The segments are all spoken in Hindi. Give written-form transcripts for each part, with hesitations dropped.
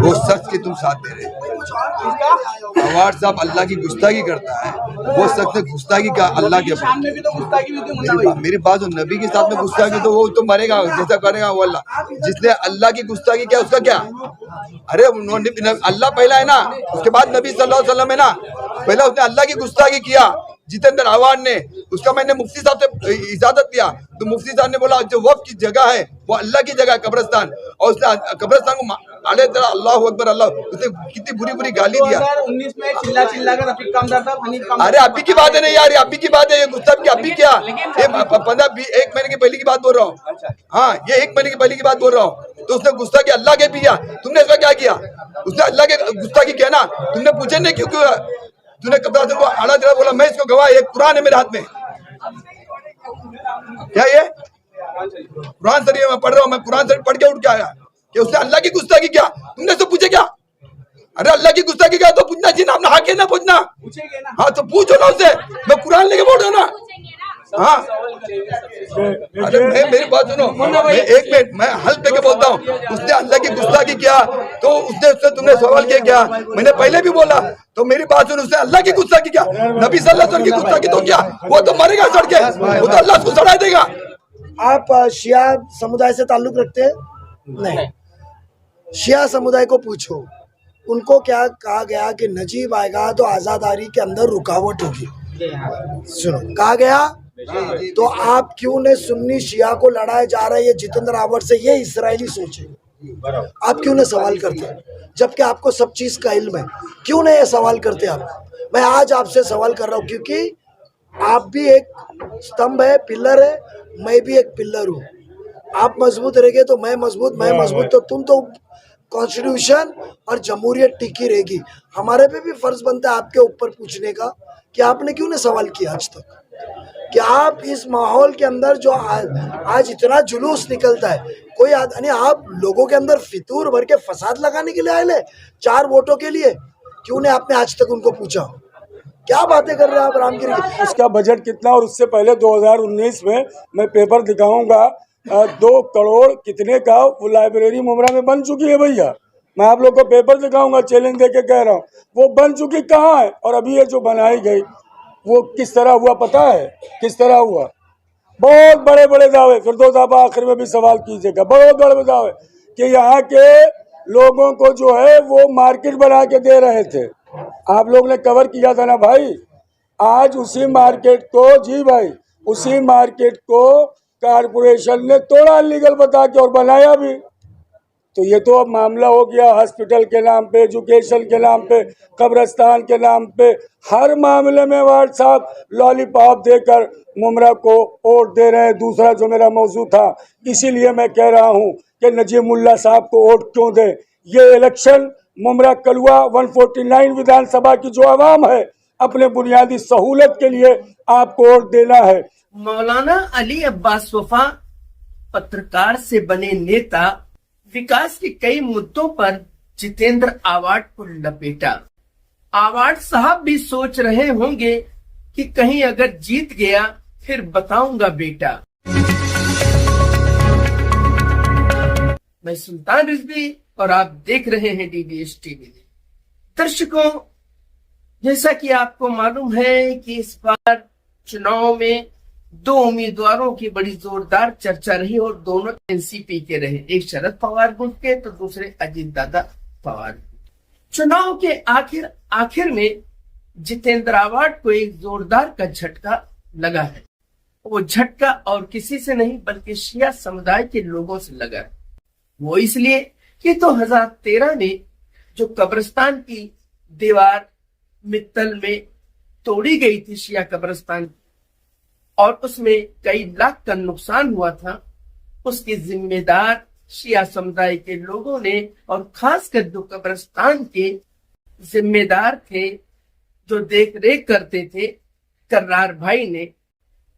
वो सच के तुम साथ दे रहे हो। अवार्ड साहब अल्लाह की गुस्ताखी करता है, वो सच ने गुस्ताखी का अल्लाह के मेरी बात हो, नबी के साथ में गुस्ताखी तो वो तो मरेगा, जैसा करेगा वो अल्लाह। जिसने अल्लाह की गुस्ताखी किया उसका क्या? अरे अल्लाह पहला है ना, उसके बाद नबी सल्लल्लाहु अलैहि वसल्लम है ना। पहले उसने अल्लाह की गुस्ताखी किया जितेंद्र आवाड ने, उसका मैंने मुफ्ती साहब से इजाजत लिया तो मुफ्ती साहब ने बोला जो वक्फ की जगह है वो अल्लाह की जगह है कब्रिस्तान, और उसने कब्रिस्तान को आले तरह अल्लाह अकबर अल्लाह, उसने कितनी बुरी बुरी गाली दिया। 2019 में चिल्ला कर रफीक कामदार था, हनीफ कामदार। अरे अभी की बात है नहीं यार, ये अभी की बात है, ये गुस्ताब की अभी क्या, ये 1 महीने की पहले की बात बोल रहा हूँ। हाँ, ये 1 महीने की पहले की बात बोल रहा हूँ। तो उसने गुस्सा किया अल्लाह के पिया, तुमने इसका क्या किया? उसने अल्लाह के गुस्सा की किया ना, तुमने पूछे नहीं क्यों क्यों? तूने कब्रिस्तान को आड़ा तेरा बोला, मैं इसको गवाह, एक कुरान है मेरे हाथ में। क्या ये कुरान शरीफ में पढ़ रहा हूँ, मैं कुरान शरीफ पढ़ के उठ के आया कि उसने अल्लाह की गुस्ताखी किया, तुमने तो पूछे क्या? अरे अल्लाह की गुस्ताखी किया तो पूछना चाहिए ना, अपना हक है ना पूछना। हाँ तो पूछो ना उससे, मैं कुरान लेके बोल रहा हूँ ना। हाँ अरे मेरी बात सुनो, मैं 1 मिनट मैं हल पे के बोलता हूँ। उसने अल्लाह की गुस्ताखी किया तो उससे तुमने सवाल किया क्या? मैंने पहले भी बोला, तो मेरी बात सुनो, उसने अल्लाह की गुस्ताखी किया, नबी सल्लल्लाहु अलैहि वसल्लम की गुस्ताखी तो क्या, वो तो मरेगा सड़ के, वो तो अल्लाह उसको सड़ा देगा। आप शिया समुदाय से ताल्लुक रखते हैं? नहीं। शिया समुदाय को पूछो, उनको क्या कहा गया कि नजीब आएगा तो आजादारी के अंदर रुकावट होगी। सुनो, कहा गया तो आप क्यों ने सुन्नी शिया को लड़ाए जा रहे हैं जितेंद्र आवाड से, ये इजरायली सोच है। आप क्यों ने सवाल करते हैं जबकि आपको सब चीज का इल्म है? क्यों नहीं ये सवाल करते आप? मैं आज आपसे सवाल कर रहा हूँ क्योंकि आप भी एक स्तंभ है, पिलर है, मैं भी एक पिलर हूँ। आप मजबूत रहेंगे तो मैं मजबूत तो तुम तो कॉन्स्टिट्यूशन और जमहूरियत टिकी रहेगी। हमारे पे भी फर्ज बनता है आपके ऊपर पूछने का कि आपने क्यों नहीं सवाल किया आज तक, कि आप इस माहौल के अंदर जो आज इतना जुलूस निकलता है, कोई यानी आप लोगों के अंदर फितूर भर के फसाद लगाने के लिए आए ले 4 वोटों के लिए, क्यों नहीं आपने आज तक उनको पूछा? क्या बातें कर रहे हैं आप रामगिरी? उसका बजट कितना, और उससे पहले 2019 में मैं पेपर दिखाऊंगा 2 करोड़ कितने का वो लाइब्रेरी मुमरा में बन चुकी है भैया। मैं आप लोग को पेपर दिखाऊंगा, चैलेंज देके कह रहा हूँ, वो बन चुकी कहाँ है, और अभी ये जो बनाई गई वो किस तरह हुआ पता है? किस तरह हुआ? बहुत बड़े बड़े दावे, फिर दो दफा आखिर में भी सवाल कीजिएगा, बहुत बड़े दावे कि यहाँ के लोगों को जो है वो मार्केट बना के दे रहे थे। आप लोग ने कवर किया था ना भाई। आज उसी मार्केट को, जी भाई, उसी मार्केट को कारपोरेशन ने तोड़ा लीगल बता के और बनाया भी। तो ये तो अब मामला हो गया हॉस्पिटल के नाम पे, एजुकेशन के नाम पे, कब्रिस्तान के नाम पे, हर मामले में वार्ड साहब लॉलीपॉप देकर मुमरा को वोट दे रहे हैं। दूसरा जो मेरा मौजू था, इसीलिए मैं कह रहा हूँ कि नजीमुल्लाह साहब को वोट क्यों दें। ये इलेक्शन मुमरा कलवा 149 विधानसभा की जो आवाम है, अपने बुनियादी सहूलत के लिए आपको वोट देना है। मौलाना अली अब्बास वफा पत्रकार से बने नेता, विकास के कई मुद्दों पर जितेंद्र आवाड को लपेटा। आवाड साहब भी सोच रहे होंगे कि कहीं अगर जीत गया फिर बताऊंगा बेटा। मैं सुल्तान रिजवी और आप देख रहे हैं डीडीएस टीवी। दर्शकों, जैसा कि आपको मालूम है कि इस बार चुनाव में 2 उम्मीदवारों की बड़ी जोरदार चर्चा रही और दोनों एनसीपी के रहे, एक शरद पवार गुट के तो दूसरे अजीत दादा पवार। चुनाव के आखिर में जितेंद्र आवाड को एक जोरदार का झटका लगा है। वो झटका और किसी से नहीं बल्कि शिया समुदाय के लोगों से लगा है। वो इसलिए कि 2013 में जो कब्रिस्तान की दीवार मित्तल में तोड़ी गई थी शिया कब्रिस्तान, और उसमें कई लाख का नुकसान हुआ था, उसके जिम्मेदार शिया समुदाय के लोगों ने और खासकर जो कब्रिस्तान के जिम्मेदार थे, जो देख रेख करते थे, कर्रार भाई ने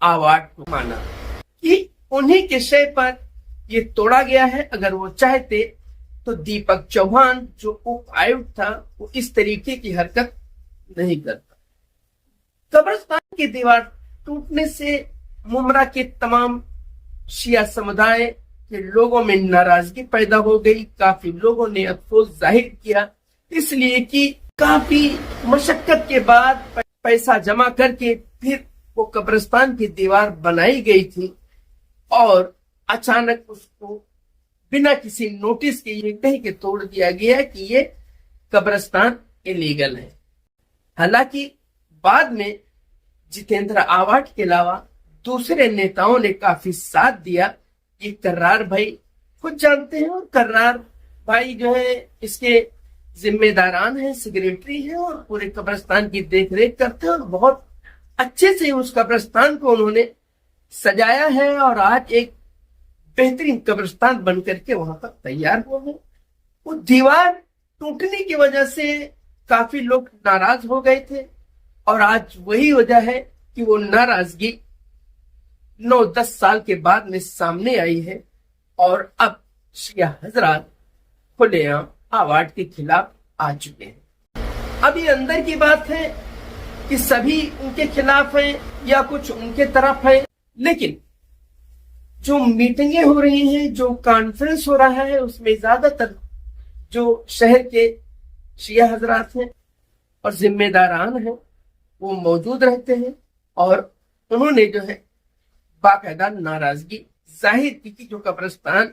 आवाड को माना कि उन्हीं के शय पर ये तोड़ा गया है। अगर वो चाहते तो दीपक चौहान जो उप आयुक्त था वो इस तरीके की हरकत नहीं करता। कब्रिस्तान की दीवार टूटने से मुमरा के तमाम शिया समुदाय कि लोगों में नाराजगी पैदा हो गई। काफी लोगों ने अफसोस जाहिर किया, इसलिए कि काफी मशक्कत के बाद पैसा जमा करके फिर वो कब्रिस्तान की दीवार बनाई गई थी और अचानक उसको बिना किसी नोटिस के ये कहीं के तोड़ दिया गया कि ये कब्रिस्तान इलीगल है। हालांकि बाद में जितेंद्र आवाट के अलावा दूसरे नेताओं ने काफी साथ दिया। ये कर्रार भाई खुद जानते हैं, और कर्रार भाई जो है इसके जिम्मेदारान हैं, सेक्रेटरी हैं और पूरे कब्रिस्तान की देखरेख करते हैं और बहुत अच्छे से उस कब्रिस्तान को उन्होंने सजाया है और आज एक बेहतरीन कब्रिस्तान बनकर के वहां पर तैयार हो गए। वो दीवार टूटने की वजह से काफी लोग नाराज हो गए थे और आज वही वजह है कि वो नाराजगी 9-10 साल के बाद में सामने आई है और अब शिया हजरात खुलेआम आवाट के खिलाफ आ चुके हैं। अब ये अंदर की बात है कि सभी उनके खिलाफ हैं या कुछ उनके तरफ है, लेकिन जो मीटिंगें हो रही हैं, जो कॉन्फ्रेंस हो रहा है, उसमें ज्यादातर जो शहर के शिया हजरात हैं और जिम्मेदारान हैं वो मौजूद रहते हैं और उन्होंने जो है बाकायदा नाराजगी जाहिर की कि जो कब्रिस्तान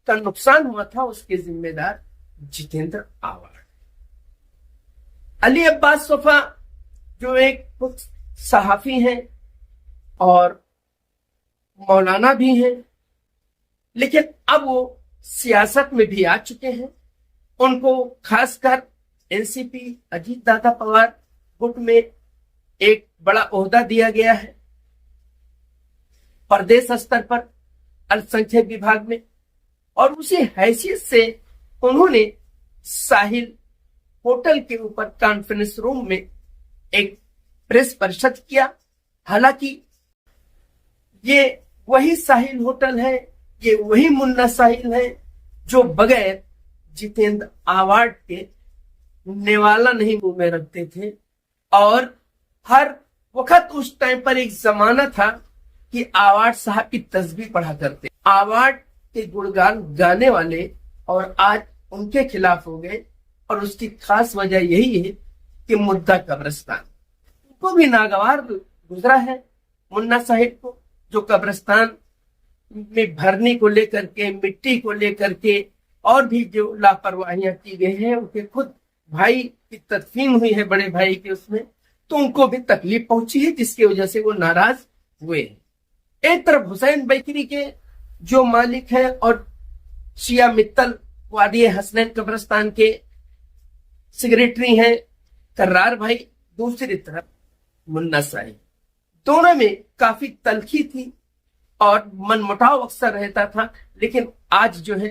का नुकसान हुआ था उसके जिम्मेदार जितेंद्र आवाट। अली अब्बास सफा जो एक सहाफी हैं और मौलाना भी हैं, लेकिन अब वो सियासत में भी आ चुके हैं। उनको खासकर एनसीपी अजीत दादा पवार गुट में एक बड़ा ओहदा दिया गया है प्रदेश स्तर पर अल्पसंख्यक विभाग में, और उसी हैसियत से उन्होंने साहिल होटल के ऊपर कॉन्फ्रेंस रूम में एक प्रेस परिषद किया। हालांकि ये वही साहिल होटल है, ये वही मुन्ना साहिल है जो बगैर जितेंद्र आवाट के नेवाला नहीं मुंह में रखते थे और हर वक्त उस टाइम पर एक जमाना था कि आवाट साहब की तस्बीह पढ़ा करते, आवाट के गुणगान गाने वाले, और आज उनके खिलाफ हो गए। और उसकी खास वजह यही है कि मुद्दा कब्रिस्तान उनको भी नागवार गुजरा है। मुन्ना साहिब को जो कब्रिस्तान में भरने को लेकर के, मिट्टी को लेकर के और भी जो लापरवाहियां की गई हैं, उनके खुद भाई की तदफीन हुई है, बड़े भाई के उसमें, तो उनको भी तकलीफ पहुंची है जिसकी वजह से वो नाराज हुए। एक तरफ हुसैन बैकरी के जो मालिक है और शिया मित्तल वादी हसनैन कब्रिस्तान के सेक्रेटरी हैं कर्रार भाई, दूसरी तरफ मुन्ना साहिब, दोनों में काफी तलखी थी और मनमुटाव अक्सर रहता था। लेकिन आज जो है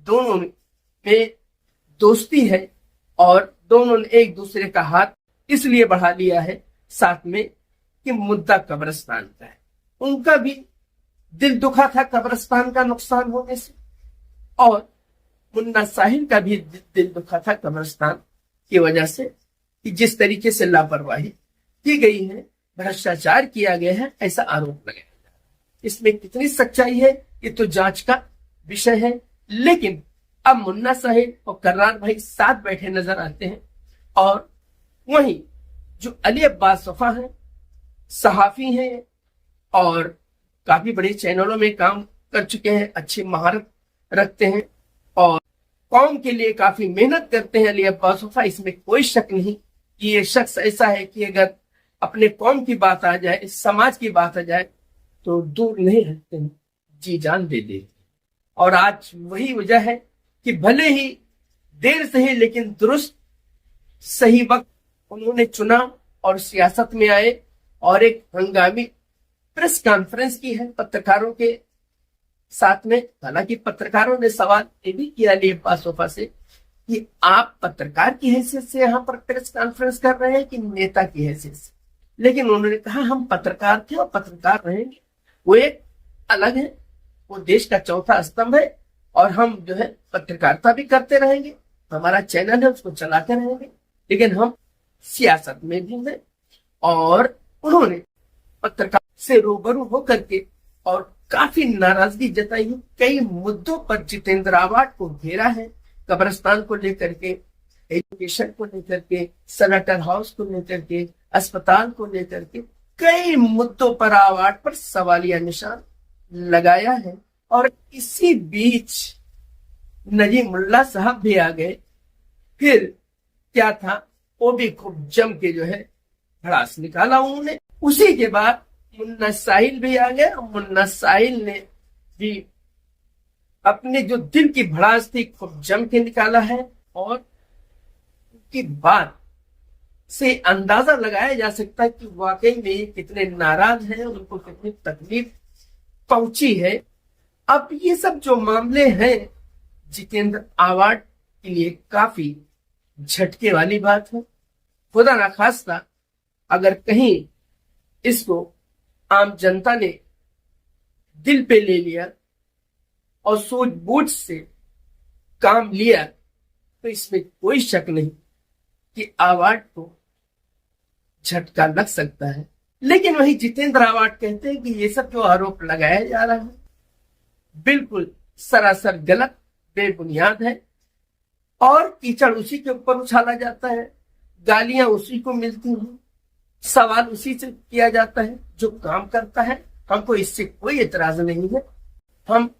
दोनों में दोस्ती है और दोनों ने एक दूसरे का हाथ इसलिए बढ़ा लिया है साथ में कि मुद्दा कब्रिस्तान का है। उनका भी दिल दुखा था कब्रिस्तान का नुकसान होने से और मुन्ना साहिल का भी दिल दुखा था कब्रिस्तान की वजह से कि जिस तरीके से लापरवाही की गई है, भ्रष्टाचार किया गया है, ऐसा आरोप लगाया जा रहा है। इसमें कितनी सच्चाई है ये तो जांच का विषय है, लेकिन अब मुन्ना साहिब और कर्रार भाई साथ बैठे नजर आते हैं। और वहीं जो अली अब्बास सफा हैं, सहाफी हैं और काफी बड़े चैनलों में काम कर चुके हैं, अच्छी महारत रखते हैं और कौम के लिए काफी मेहनत करते हैं अली अब्बास सफा, इसमें कोई शक नहीं कि ये शख्स ऐसा है कि अगर अपने कौम की बात आ जाए, समाज की बात आ जाए तो दूर नहीं रहते हैं, जी जान दे देते। और आज वही वजह है कि भले ही देर से ही लेकिन दुरुस्त सही वक्त उन्होंने चुना और सियासत में आए और एक हंगामी प्रेस कॉन्फ्रेंस की है पत्रकारों के साथ में। हालांकि पत्रकारों ने सवाल ये भी किया अली अब्बास सफा से कि आप पत्रकार की हैसियत से यहाँ पर प्रेस कॉन्फ्रेंस कर रहे हैं कि नेता की हैसियत से, लेकिन उन्होंने कहा हम पत्रकार थे और पत्रकार रहेंगे, वो एक अलग है, वो देश का चौथा स्तंभ है और हम जो है पत्रकारिता भी करते रहेंगे, हमारा चैनल है उसको चलाते रहेंगे, लेकिन हम सियासत में भी हैं। और उन्होंने पत्रकार से रूबरू होकर के और काफी नाराजगी जताई है। कई मुद्दों पर जितेंद्र आवाड को घेरा है, कब्रिस्तान को लेकर के, एजुकेशन को लेकर के, सेनेटर हाउस को लेकर के, अस्पताल को लेकर के, कई मुद्दों पर आवाड पर सवालिया निशान लगाया है। और इसी बीच नजीमुल्लाह साहब भी आ गए। फिर क्या था, वो भी खूब जम के जो है भड़ास निकाला उन्होंने। उसी के बाद मुन्ना साहिल भी आ गए। मुन्ना साहिल ने भी अपने जो दिल की भड़ास थी खूब जम के निकाला है। और उनकी बात से अंदाजा लगाया जा सकता है कि वाकई में ये कितने नाराज हैं, उनको कितनी तकलीफ पहुंची है। अब ये सब जो मामले हैं जितेंद्र आवाड के लिए काफी झटके वाली बात है। खुदा ना खास्ता अगर कहीं इसको आम जनता ने दिल पे ले लिया और सूझबूझ से काम लिया तो इसमें कोई शक नहीं कि आवाड को झटका लग सकता है। लेकिन वही जितेंद्र आवाड कहते हैं कि ये सब जो आरोप लगाया जा रहा है बिल्कुल सरासर गलत, बेबुनियाद है और कीचड़ उसी के ऊपर उछाला जाता है, गालियां उसी को मिलती हैं, सवाल उसी से किया जाता है जो काम करता है। हमको इससे कोई एतराज नहीं है। हम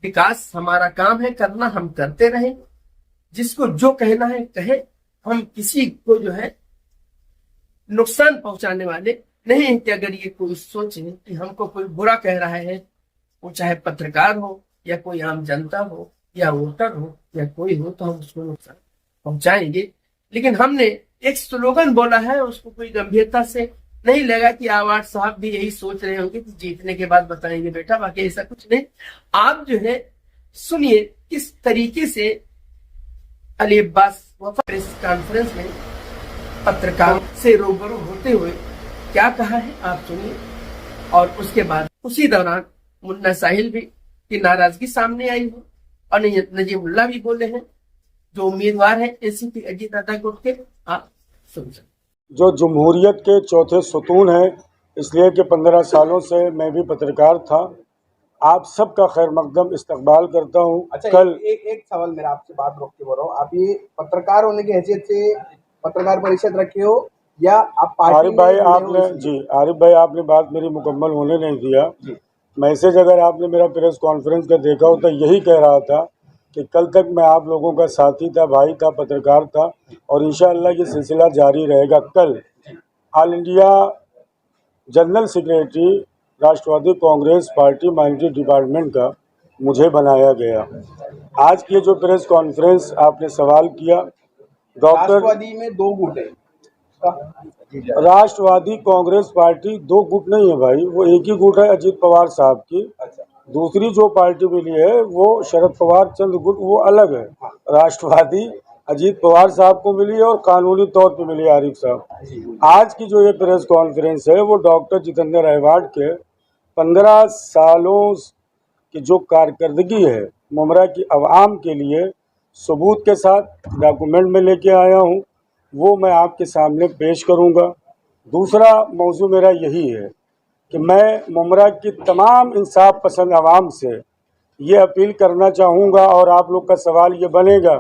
विकास हमारा काम है करना, हम करते रहें। जिसको जो कहना है कहे। हम किसी को जो है नुकसान पहुंचाने वाले नहीं है कि अगर ये कोई सोचे कि हमको कोई बुरा कह रहा है, वो चाहे पत्रकार हो या कोई आम जनता हो या वोटर हो या कोई हो, तो हम उसको नुकसान पहुंचाएंगे। लेकिन हमने एक स्लोगन बोला है, उसको कोई गंभीरता से नहीं लगा कि आवाड साहब भी यही सोच रहे होंगे कि जीतने के बाद बताएंगे बेटा, बाकी ऐसा कुछ नहीं। आप जो है सुनिए किस तरीके से अली अब्बास वफा प्रेस कॉन्फ्रेंस में पत्रकारों से रूबरू होते हुए क्या कहा है, आप सुनिए। और उसके बाद उसी दौरान मुन्ना साहिल भी की नाराजगी सामने आई है और नजीमुल्लाह भी बोले हैं जो उम्मीदवार है एसीपी अजीत दादा गुट के। आप सुन सकते। जो जमहूरियत के चौथे सुतून है, इसलिए कि 15 सालों से मैं भी पत्रकार था। आप सबका खैर मकदम इस्तकबाल करता हूँ। अच्छा, कल एक सवाल मेरा आपसे बात रोक के बोल रहा हूँ। आप ये पत्रकार होने की हैसियत से पत्रकार परिषद रखे हो या आप पार्टी आरिफ भाई में आपने आरिफ भाई आपने बात मेरी मुकम्मल होने नहीं दिया। मैसेज अगर आपने मेरा प्रेस कॉन्फ्रेंस का देखा हो तो यही कह रहा था कि कल तक मैं आप लोगों का साथी था, भाई था, पत्रकार था और इंशाअल्लाह ये सिलसिला जारी रहेगा। कल ऑल इंडिया जनरल सेक्रेटरी राष्ट्रवादी कांग्रेस पार्टी माइनॉरिटी डिपार्टमेंट का मुझे बनाया गया। आज की जो प्रेस कॉन्फ्रेंस आपने सवाल किया, डॉक्टर राष्ट्रवादी में 2 गुट है। राष्ट्रवादी कांग्रेस पार्टी 2 गुट नहीं है भाई, वो एक ही गुट है अजीत पवार साहब की। दूसरी जो पार्टी मिली है वो शरद पवार चंद गुट, वो अलग है। राष्ट्रवादी अजीत पवार साहब को मिली है और कानूनी तौर पे मिली है आरिफ साहब। आज की जो ये प्रेस कॉन्फ्रेंस है वो डॉक्टर जितेंद्र आवाड के 15 सालों की जो कारकर्दगी है मुमरा की अवाम के लिए सबूत के साथ डॉक्यूमेंट में लेके आया हूँ, वो मैं आपके सामने पेश करूँगा। दूसरा मौजू मेरा यही है कि मैं मुमरा की तमाम इंसाफ पसंद आवाम से ये अपील करना चाहूँगा और आप लोग का सवाल ये बनेगा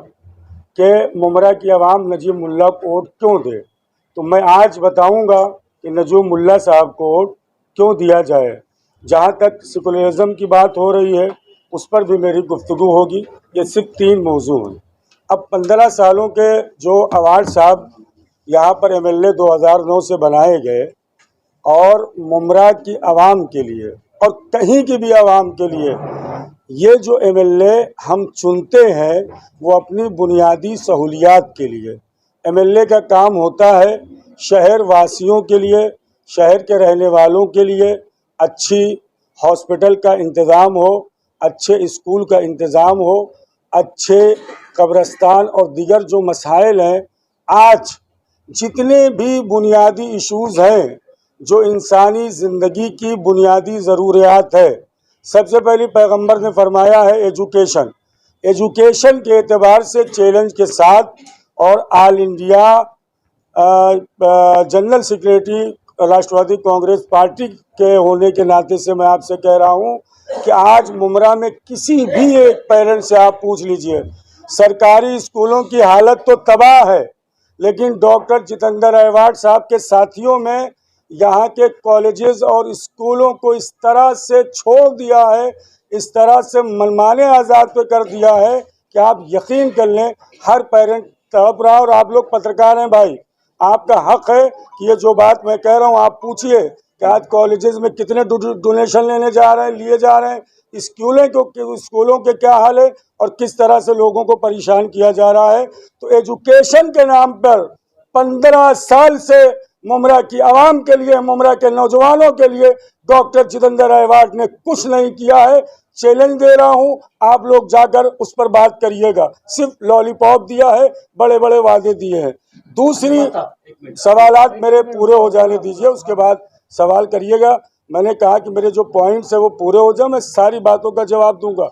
कि मुमरा की आवाम नजीमुल्लाह को वोट क्यों दे, तो मैं आज बताऊँगा कि नजीमुल्लाह साहब को वोट क्यों दिया जाए। जहाँ तक सेकुलरिज्म की बात हो रही है उस पर भी मेरी गुफ्तगू होगी। ये सिर्फ 3 मौजू हैं। अब 15 सालों के जो आवाड साहब यहाँ पर MLA 2009 से बनाए गए और मुमरा की आवाम के लिए और कहीं की भी आवाम के लिए ये जो MLA हम चुनते हैं वो अपनी बुनियादी सहूलियात के लिए। MLA का काम होता है शहर वासियों के लिए, शहर के रहने वालों के लिए अच्छी हॉस्पिटल का इंतज़ाम हो, अच्छे स्कूल का इंतज़ाम हो, अच्छे कब्रस्तान और दीगर जो मसाइल हैं, आज जितने भी बुनियादी इश्यूज़ हैं जो इंसानी ज़िंदगी की बुनियादी ज़रूरियात है, सबसे पहले पैगंबर ने फरमाया है एजुकेशन। एजुकेशन के एतबार से चैलेंज के साथ और ऑल इंडिया जनरल सेक्रेटरी राष्ट्रवादी कांग्रेस पार्टी के होने के नाते से मैं आपसे कह रहा हूँ कि आज मुमरा में किसी भी एक पेरेंट से आप पूछ लीजिए, सरकारी स्कूलों की हालत तो तबाह है, लेकिन डॉक्टर जितेंद्र अहवाट साहब के साथियों में यहाँ के कॉलेजेस और स्कूलों को इस तरह से छोड़ दिया है, इस तरह से मनमाने आज़ाद पे कर दिया है कि आप यकीन कर लें हर पेरेंट तड़प रहा है। और आप लोग पत्रकार हैं भाई, आपका हक है कि ये जो बात मैं कह रहा हूँ आप पूछिए कि आज कॉलेजेस में कितने डोनेशन लेने जा रहे हैं, लिए जा रहे हैं, स्कूलों के क्या हाल है और किस तरह से लोगों को परेशान किया जा रहा है। तो एजुकेशन के नाम पर 15 साल से मुमरा की आवाम के लिए, मुमरा के नौजवानों के लिए डॉक्टर जितेंद्र अहवाट ने कुछ नहीं किया है। चैलेंज दे रहा हूं, आप लोग जाकर उस पर बात करिएगा। सिर्फ लॉलीपॉप दिया है, बड़े बड़े वादे दिए हैं। दूसरी सवालात मेरे पूरे हो जाने दीजिए, उसके बाद सवाल करिएगा। मैंने कहा कि मेरे जो पॉइंट्स है वो पूरे हो जाए, मैं सारी बातों का जवाब दूंगा।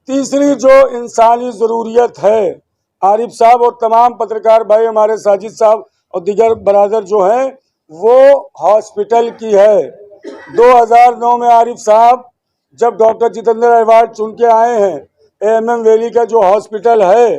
तीसरी जो इंसानी ज़रूरियत है, आरिफ साहब और तमाम पत्रकार भाई हमारे साजिद साहब और दिगर बरादर जो हैं, वो हॉस्पिटल की है। 2009 में आरिफ साहब जब डॉक्टर जितेंद्र अहवाट चुन के आए हैं, एएमएम वैली का जो हॉस्पिटल है,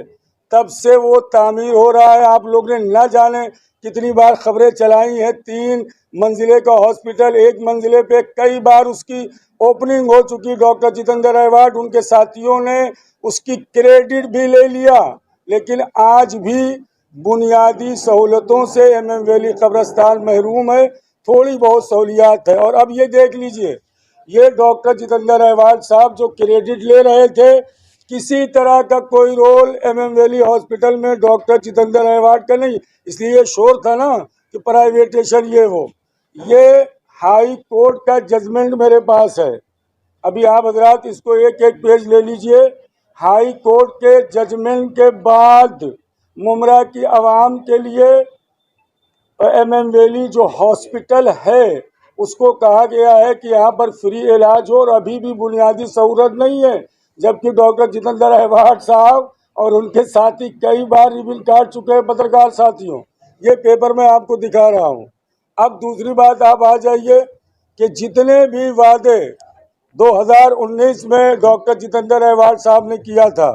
तब से वो तामीर हो रहा है। आप लोग ने न जाने कितनी बार खबरें चलाई हैं, 3 मंजिले का हॉस्पिटल, 1 मंजिले पे कई बार उसकी ओपनिंग हो चुकी। डॉक्टर जितेंद्र अहवाट उनके साथियों ने उसकी क्रेडिट भी ले लिया, लेकिन आज भी बुनियादी सहूलतों से एमएम वैली कब्रिस्तान महरूम है। थोड़ी बहुत सहूलियात है। और अब ये देख लीजिए, ये डॉक्टर जितेंद्र अहवाट साहब जो क्रेडिट ले रहे थे, किसी तरह का कोई रोल एमएम वैली हॉस्पिटल में डॉक्टर जितेंद्र अहवाट का नहीं। इसलिए शोर था ना कि प्राइवेटेशन ये हाई कोर्ट का जजमेंट मेरे पास है। अभी आप हजरात इसको एक एक पेज ले लीजिए। हाई कोर्ट के जजमेंट के बाद मुमरा की आवाम के लिए एमएम वैली जो हॉस्पिटल है उसको कहा गया है कि यहाँ पर फ्री इलाज हो, और अभी भी बुनियादी सहूलत नहीं है। जबकि डॉक्टर जितेंद्र अहवाट साहब और उनके साथी कई बार रिबन काट चुके हैं पत्रकार साथियों। ये पेपर मैं आपको दिखा रहा हूँ। अब दूसरी बात आप आ जाइए कि जितने भी वादे 2019 में डॉक्टर जितेंद्र अहवाट साहब ने किया था,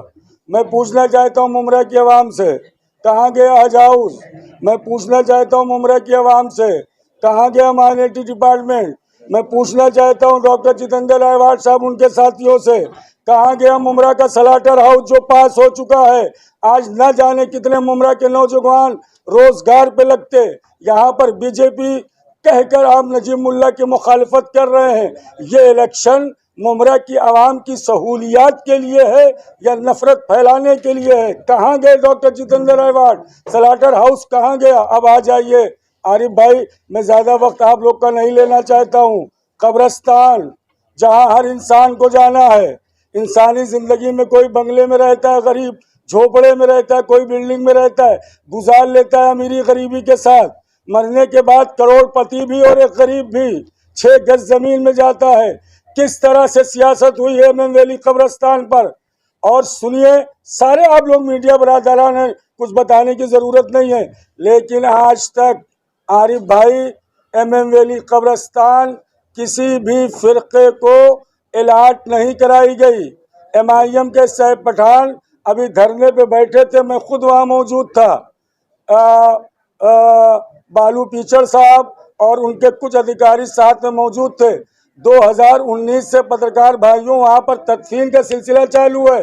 मैं पूछना चाहता हूँ मुमरा की आवाम से, कहाँ गया हज हाउस? मैं पूछना चाहता हूँ मुमरा की आवाम से, कहाँ गया माइनॉरिटी डिपार्टमेंट? मैं पूछना चाहता हूँ डॉक्टर जितेंद्र अहवाट साहब उनके साथियों से, कहाँ गया मुमरा का सलाटर हाउस जो पास हो चुका है? आज न जाने कितने मुमरा के नौजवान रोजगार पे लगते। यहाँ पर बीजेपी कहकर आप नजीब मुल्ला की मुखालिफत कर रहे हैं। ये इलेक्शन मुमरा की आवाम की सहूलियात के लिए है या नफरत फैलाने के लिए है? कहाँ गए डॉक्टर जितेंद्र अहवाट? सलाटर हाउस कहाँ गया? अब आ जाइए आरिफ भाई, मैं ज़्यादा वक्त आप लोग का नहीं लेना चाहता हूँ। कब्रिस्तान जहाँ हर इंसान को जाना है। इंसानी ज़िंदगी में कोई बंगले में रहता है गरीब, झोपड़े में रहता है, कोई बिल्डिंग में रहता है, गुजार लेता है अमीरी गरीबी के साथ। मरने के बाद करोड़पति भी और एक गरीब भी 6 गज ज़मीन में जाता है। किस तरह से सियासत हुई है एमएम वैली कब्रिस्तान पर। और सुनिए, सारे आप लोग मीडिया बरादरान हैं, कुछ बताने की ज़रूरत नहीं है, लेकिन आज तक आरिफ भाई एमएम वैली कब्रिस्तान किसी भी फ़िरक़े को इलाट नहीं कराई गई। एमआईएम के सैफ पठान अभी धरने पे बैठे थे, मैं खुद वहाँ मौजूद था। बालू पीचड़ साहब और उनके कुछ अधिकारी साथ में मौजूद थे। 2019 से पत्रकार भाइयों वहाँ पर तदफीन का सिलसिला चालू है।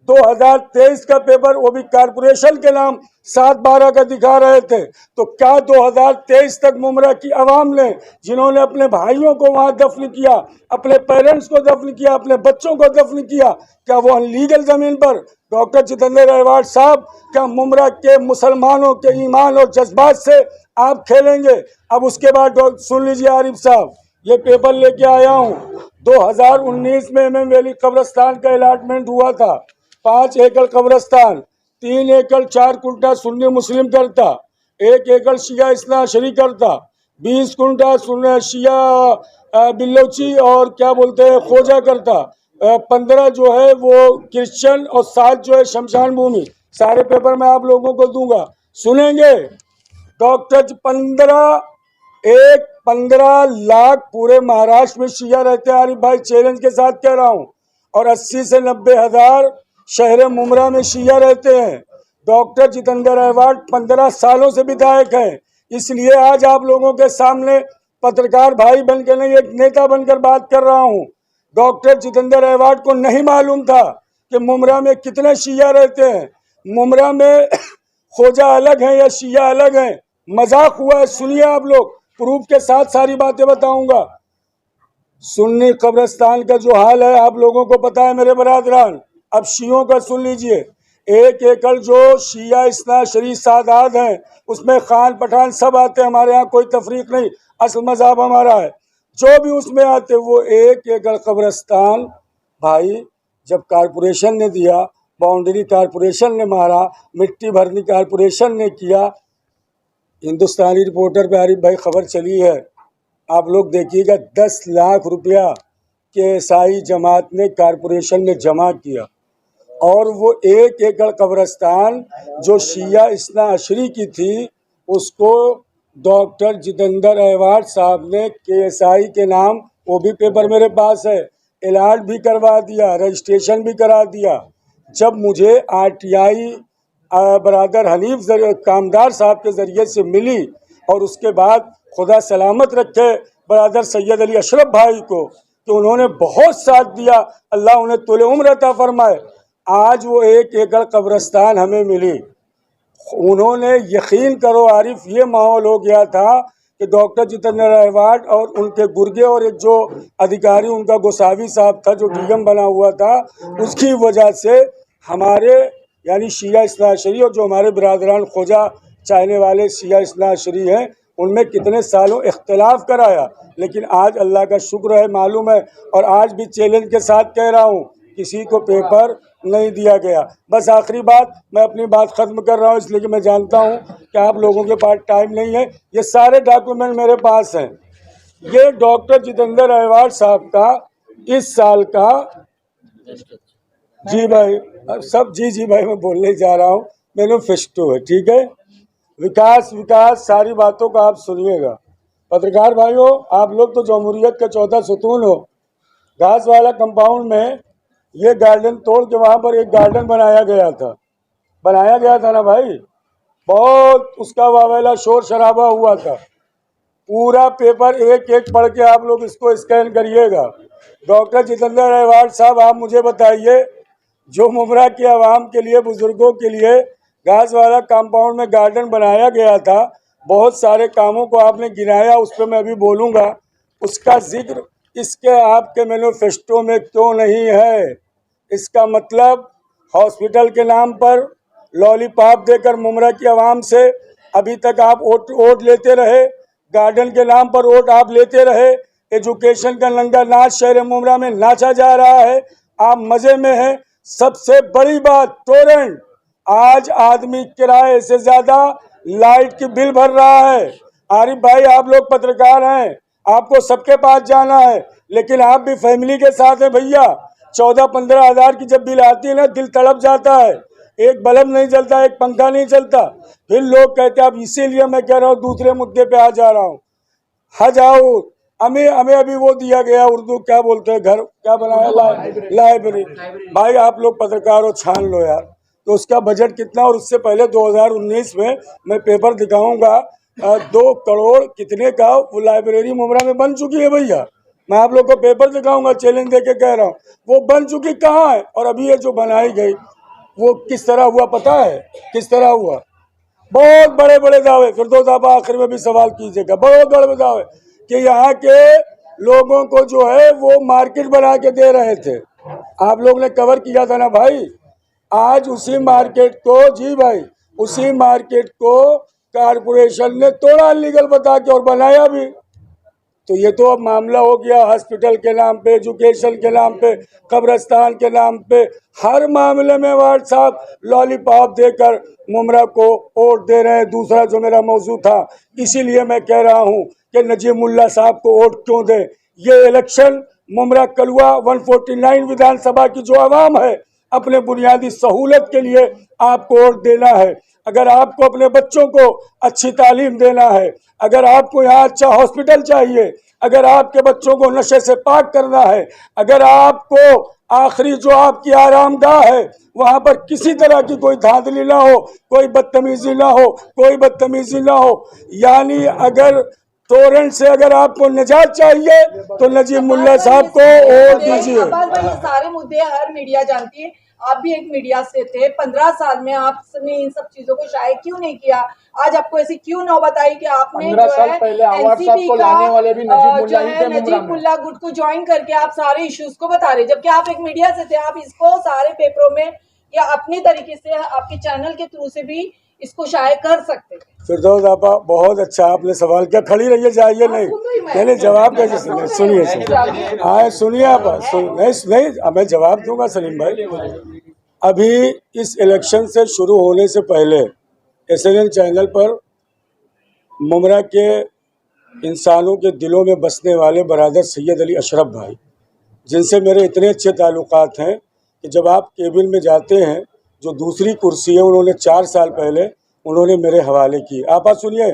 2023 का पेपर वो भी कारपोरेशन के नाम 7/12 का दिखा रहे थे। तो क्या 2023 तक मुमरा की आवाम ने, जिन्होंने अपने भाइयों को वहाँ दफन किया, अपने पेरेंट्स को दफन किया, अपने बच्चों को दफन किया, क्या वो अनलीगल ज़मीन पर डॉक्टर जितेंद्र अहवाट साहब, क्या मुमरा के मुसलमानों के ईमान और जज्बात से आप खेलेंगे? अब उसके बाद सुन लीजिए आरिफ साहब, ये पेपर लेके आया हूँ। 2019 में एमएम वैली कब्रिस्तान का अलॉटमेंट हुआ था। 5 एकड़ कब्रिस्तान, 3 एकड़ 4 कुंटा सुन्नी मुस्लिम करता, 1 एकड़ शिया इस्ना अशरी करता, 20 कुंटा सुन्नी शिया बिल्लोची और क्या बोलते हैं खोजा करता, 15 जो है वो क्रिश्चियन और 7 जो है शमशान भूमि। सारे पेपर मैं आप लोगों को दूंगा, सुनेंगे। डॉक्टर 15 एक 15 लाख पूरे महाराष्ट्र में शिया रहते हैं आरिफ भाई, चैलेंज के साथ कह रहा हूँ। और 80 से 90 हजार शहर मुमरा में शिया रहते हैं। डॉक्टर जितेंद्र अहवाड 15 सालों से विधायक हैं, इसलिए आज आप लोगों के सामने पत्रकार भाई बनकर नहीं, एक नेता बनकर बात कर रहा हूँ। डॉक्टर जितेंद्र अहवाड को नहीं मालूम था कि मुमरा में कितने शिया रहते हैं। मुमरा में खोजा अलग है या शिया अलग है, मजाक हुआ है। सुनिए आप लोग, प्रूफ के साथ सारी बातें बताऊंगा। सुन्नी कब्रिस्तान का जो हाल है आप लोगों को पता है मेरे बरादरान। अब शियों का सुन लीजिए। 1 एकड़ जो शिया इस्ना शरीफ सादात हैं उसमें खान पठान सब आते हैं। हमारे यहाँ कोई तफरीक नहीं, असल मज़हब हमारा है। जो भी उसमें आते वो 1 एकड़ कब्रिस्तान भाई जब कारपोरेशन ने दिया, बाउंड्री कारपोरेशन ने मारा, मिट्टी भरनी कारपोरेशन ने किया। हिंदुस्तानी रिपोर्टर पे आरिफ भाई खबर चली है, आप लोग देखिएगा। 10 लाख रुपया KSI जमात ने कारपोरेशन में जमा किया और वो 1 एकड़ कब्रिस्तान जो शिया इस्ना अशरी की थी उसको डॉक्टर जितेंद्र अहवाड साहब ने KSI के नाम, वो भी पेपर मेरे पास है, अलॉट भी करवा दिया, रजिस्ट्रेशन भी करा दिया। जब मुझे RTI बरादर हनीफ कामदार साहब के ज़रिए से मिली और उसके बाद खुदा सलामत रखे बरादर सैयद अली अशरफ भाई को, तो उन्होंने बहुत साथ दिया, अल्लाह उन्हें तोले उम्र अता फरमाए। आज वो 1 एकड़ कब्रिस्तान हमें मिली। उन्होंने, यकीन करो आरिफ, ये माहौल हो गया था कि डॉक्टर जितेंद्र अहवाड और उनके गुर्गे और एक जो अधिकारी उनका गोसावी साहब था जो डीएम बना हुआ था, उसकी वजह से हमारे यानी शिया इस्ना अशरी और जो हमारे बिरादरान खोजा चाहने वाले शिया इस्ना अशरी हैं उनमें कितने सालों इख्तलाफ कराया। लेकिन आज अल्लाह का शुक्र है, मालूम है, और आज भी चैलेंज के साथ कह रहा हूँ, किसी को पेपर नहीं दिया गया। बस आखिरी बात, मैं अपनी बात ख़त्म कर रहा हूँ इसलिए कि मैं जानता हूँ कि आप लोगों के पास टाइम नहीं है। ये सारे डॉक्यूमेंट मेरे पास हैं। ये डॉक्टर जितेंद्र अहवाड साहब का इस साल का, जी भाई सब, जी भाई मैं बोलने जा रहा हूँ, मैनिफेस्टो है, ठीक है। विकास सारी बातों का आप सुनिएगा। पत्रकार भाइयों, आप लोग तो जमहूरियत के 14 सुतून हो। घास वाला कंपाउंड में ये गार्डन तोड़ के वहाँ पर एक गार्डन बनाया गया था ना भाई, बहुत उसका वावेला शोर शराबा हुआ था। पूरा पेपर एक एक पढ़ के आप लोग इसको स्कैन करिएगा। डॉक्टर जितेंद्र अहवाड साहब, आप मुझे बताइए, जो मुमरा के आवाम के लिए, बुजुर्गों के लिए घास वाला कंपाउंड में गार्डन बनाया गया था, बहुत सारे कामों को आपने गिनाया, उस पर मैं अभी बोलूँगा, उसका जिक्र इसके आपके मैनिफेस्टो में क्यों नहीं है? इसका मतलब हॉस्पिटल के नाम पर लॉलीपॉप देकर मुमरा की आवाम से अभी तक आप वोट लेते रहे, गार्डन के नाम पर वोट आप लेते रहे, एजुकेशन का नंगा नाच शहर मुमरा में नाचा जा रहा है, आप मज़े में हैं। सबसे बड़ी बात, टोरेंट, आज आदमी किराए से ज़्यादा लाइट की बिल भर रहा है। आरिफ भाई, आप लोग पत्रकार हैं, आपको सबके पास जाना है, लेकिन आप भी फैमिली के साथ हैं भैया। 14-15 हज़ार की जब बिल आती है ना, दिल तड़प जाता है। एक बल्ब नहीं जलता, एक पंखा नहीं चलता, फिर लोग कहते हैं। अब इसीलिए मैं कह रहा हूँ, दूसरे मुद्दे पे आ जा रहा हूँ। हज आओ, हमें अभी वो दिया गया, उर्दू क्या बोलते हैं, घर क्या बनाया, लाइब्रेरी। भाई आप लोग पत्रकार हो, छान लो यार, तो उसका बजट कितना? और उससे पहले 2019 में मैं पेपर दिखाऊंगा 2 करोड़ कितने का वो लाइब्रेरी मुमरा में बन चुकी है भैया। मैं आप लोग को पेपर दिखाऊंगा, चैलेंज दे के कह रहा हूँ, वो बन चुकी कहाँ है? और अभी ये जो बनाई गई वो किस तरह हुआ पता है? किस तरह हुआ? बहुत बड़े बड़े दावे, फिर दो दफा आखिर में भी सवाल कीजिएगा, बहुत बड़े दावे कि यहाँ के लोगों को जो है वो मार्केट बना के दे रहे थे। आप लोग ने कवर किया था ना भाई। आज उसी मार्केट को, जी भाई, उसी मार्केट को कारपोरेशन ने तोड़ा लीगल बता के और बनाया भी। तो ये तो अब मामला हो गया हॉस्पिटल के नाम पे, एजुकेशन के नाम पे, कब्रिस्तान के नाम पे, हर मामले में वार्ड साहब लॉलीपॉप देकर मुमरा को वोट दे रहे हैं। दूसरा जो मेरा मौजू था, इसीलिए मैं कह रहा हूँ कि नजीमुल्लाह साहब को वोट क्यों दें। ये इलेक्शन मुमरा कलवा 149 विधानसभा की जो आवाम है, अपने बुनियादी सहूलत के लिए आपको वोट देना है। अगर आपको अपने बच्चों को अच्छी तालीम देना है, अगर आपको यहाँ अच्छा हॉस्पिटल चाहिए, अगर आपके बच्चों को नशे से पाक करना है, अगर आपको आखिरी जो आपकी आरामगाह है वहां पर किसी तरह की कोई धांधली ना हो, कोई बदतमीजी ना हो, कोई बदतमीजी ना हो, यानी अगर टोरेंट से अगर आपको निजात चाहिए तो नजीब मुल्ला साहब को और दीजिए। अब्बास भाई, ये सारे मुद्दे हर मीडिया जानती है, आप भी एक मीडिया से थे, 15 साल में आपने इन सब चीजों को शायद क्यों नहीं किया? आज आपको ऐसी क्यों नौबत आई कि आपने 15 साल पहले आवाज साहब को लाने वाले भी नजीब मुल्ला गुट को ज्वाइन करके आप सारे इश्यूज को बता रहे, जबकि आप एक मीडिया से थे, आप इसको सारे पेपरों में या अपनी तरीके से आपके चैनल के थ्रू से भी इसको शायद कर सकते थे। फिरदौस आपा, बहुत अच्छा आपने सवाल किया। खड़ी रहिए, जाइए। नहीं जवाब कैसे सुनिए हाँ सुनिए आप नहीं मैं जवाब दूंगा सलीम भाई। अभी इस इलेक्शन से शुरू होने से पहले SNN चैनल पर मुमरा के इंसानों के दिलों में बसने वाले बरादर सैयद अली अशरफ भाई, जिनसे मेरे इतने अच्छे ताल्लुकात हैं कि जब आप केबिन में जाते हैं, जो दूसरी कुर्सी है उन्होंने 4 साल पहले उन्होंने मेरे हवाले की। आप सुनिए,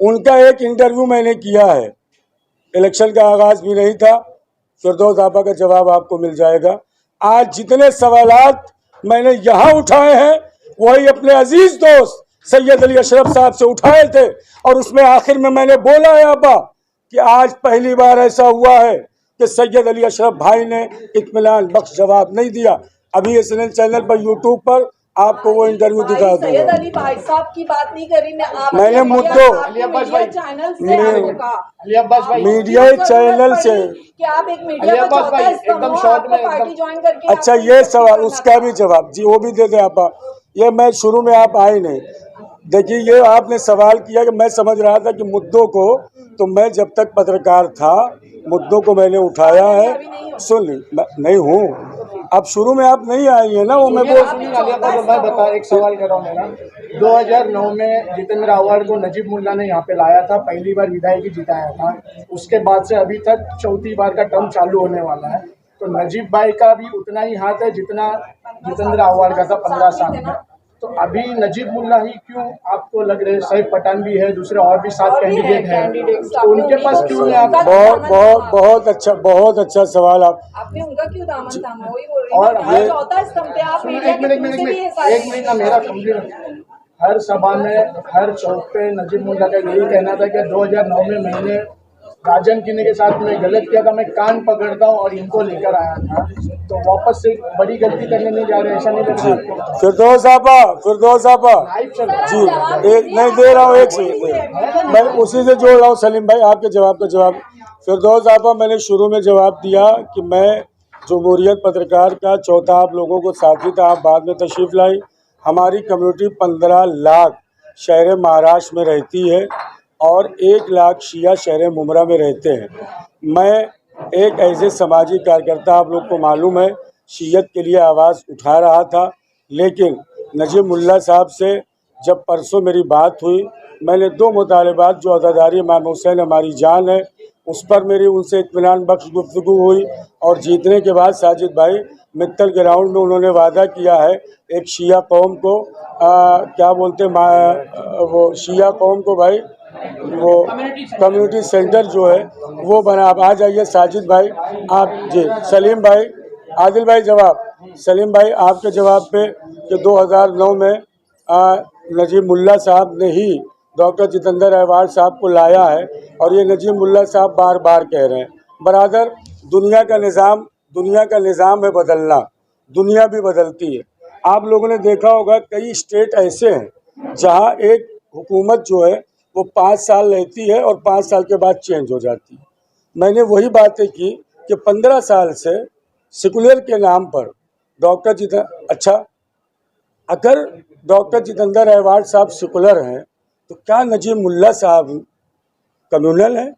उनका एक इंटरव्यू मैंने किया है, इलेक्शन का आगाज भी नहीं था। फिरदौस आपा का जवाब आपको मिल जाएगा। आज जितने सवालात मैंने यहाँ उठाए हैं वही अपने अजीज दोस्त सैयद अली अशरफ साहब से उठाए थे, और उसमें आखिर में मैंने बोला है आपा कि आज पहली बार ऐसा हुआ है कि सैयद अली अशरफ भाई ने इत्मीनान बख्श जवाब नहीं दिया। अभी SNN चैनल पर यूट्यूब पर आपको वो इंटरव्यू दिखा दूंगा। सैयद अली भाई साहब की बात नहीं करी मैंने मुद्दों मीडिया चैनल से कि आप एक मीडिया का चौथा स्तंभ हो, आपको पार्टी ज्वाइन करके अच्छा ये सवाल, उसका भी जवाब जी वो भी दे दे आप। ये मैं शुरू में आप आए नहीं, देखिए ये आपने सवाल किया कि मैं समझ रहा था कि मुद्दों को, तो मैं जब तक पत्रकार था मुद्दों को मैंने उठाया है। सुन नहीं हूँ, अब शुरू में आप नहीं आई है ना, वो मैं बता एक सवाल कर रहा हूँ मेरा। 2009 में जितेंद्र अवार्ड को नजीब मुल्ला ने यहाँ पे लाया था, पहली बार विधायकी जिताया था, उसके बाद से अभी तक 4थी बार का टर्म चालू होने वाला है। तो नजीब भाई का भी उतना ही हाथ है जितना जितेंद्र अवार्ड का था 15 साल में। तो अभी नजीब मुल्ला ही क्यों आपको लग रहे? सैफ पठान भी है, दूसरे और भी 7 कैंडिडेट हैं, तो उनके पास क्यों है? बहुत अच्छा सवाल आपने उनका क्यों दामन थामा? वही बोल रही हूं, चौथा स्तंभ पे आप एक मिनट मेरा कंप्लीट। हर सभा में हर चौक पे नजीब मुल्ला का यही कहना था कि 2009 में मैंने राजन किन्नी के साथ में गलत किया था, मैं कान पकड़ता हूँ और इनको लेकर आया था, तो वापस से बड़ी गलती करने नहीं जा रहे, ऐसा नहीं लगता आपको? फिरदौस आपा जी एक नहीं दे रहा हूँ, एक सेकंड मैं उसी से जोड़ रहा हूँ। सलीम भाई आपके जवाब का जवाब। फिरदौस आपा, मैंने शुरू में जवाब दिया कि मैं जमहूरियत पत्रकार का चौथा आप लोगों को साथी था, आप बाद में तशरीफ लाई। हमारी कम्युनिटी 15 लाख शहर महाराष्ट्र में रहती है और 1 लाख शिया शहर मुमरा में रहते हैं। मैं एक ऐसे सामाजिक कार्यकर्ता, आप लोग को मालूम है, शियत के लिए आवाज़ उठा रहा था, लेकिन नजीब मुल्ला साहब से जब परसों मेरी बात हुई, मैंने 2 मुतालबात जो अज़ादारी इमाम हुसैन हमारी जान है उस पर मेरी उनसे इत्मीनान बख्श गुफ्तगू हुई, और जीतने के बाद साजिद भाई मित्तल ग्राउंड में उन्होंने वादा किया है एक शिया कौम को क्या बोलते वो शिया कौम को भाई वो कम्युनिटी सेंटर जो है वो बना। आप आ जाइए साजिद भाई, आप जी सलीम भाई, आदिल भाई जवाब। सलीम भाई आपके जवाब पे कि 2009 में नजीब मुल्ला साहब ने ही डॉक्टर जितेंद्र अवार्ड साहब को लाया है, और ये नजीब मुल्ला साहब बार बार कह रहे हैं। बरादर, दुनिया का निज़ाम है बदलना, दुनिया भी बदलती है। आप लोगों ने देखा होगा कई स्टेट ऐसे हैं जहाँ एक हुकूमत जो है वो 5 साल रहती है और 5 साल के बाद चेंज हो जाती है। मैंने वही बातें की कि 15 साल से सेकुलर के नाम पर अगर डॉक्टर जितेंद्र अवार्ड साहब सेकुलर हैं तो क्या नजीब मुल्ला साहब कम्युनल हैं?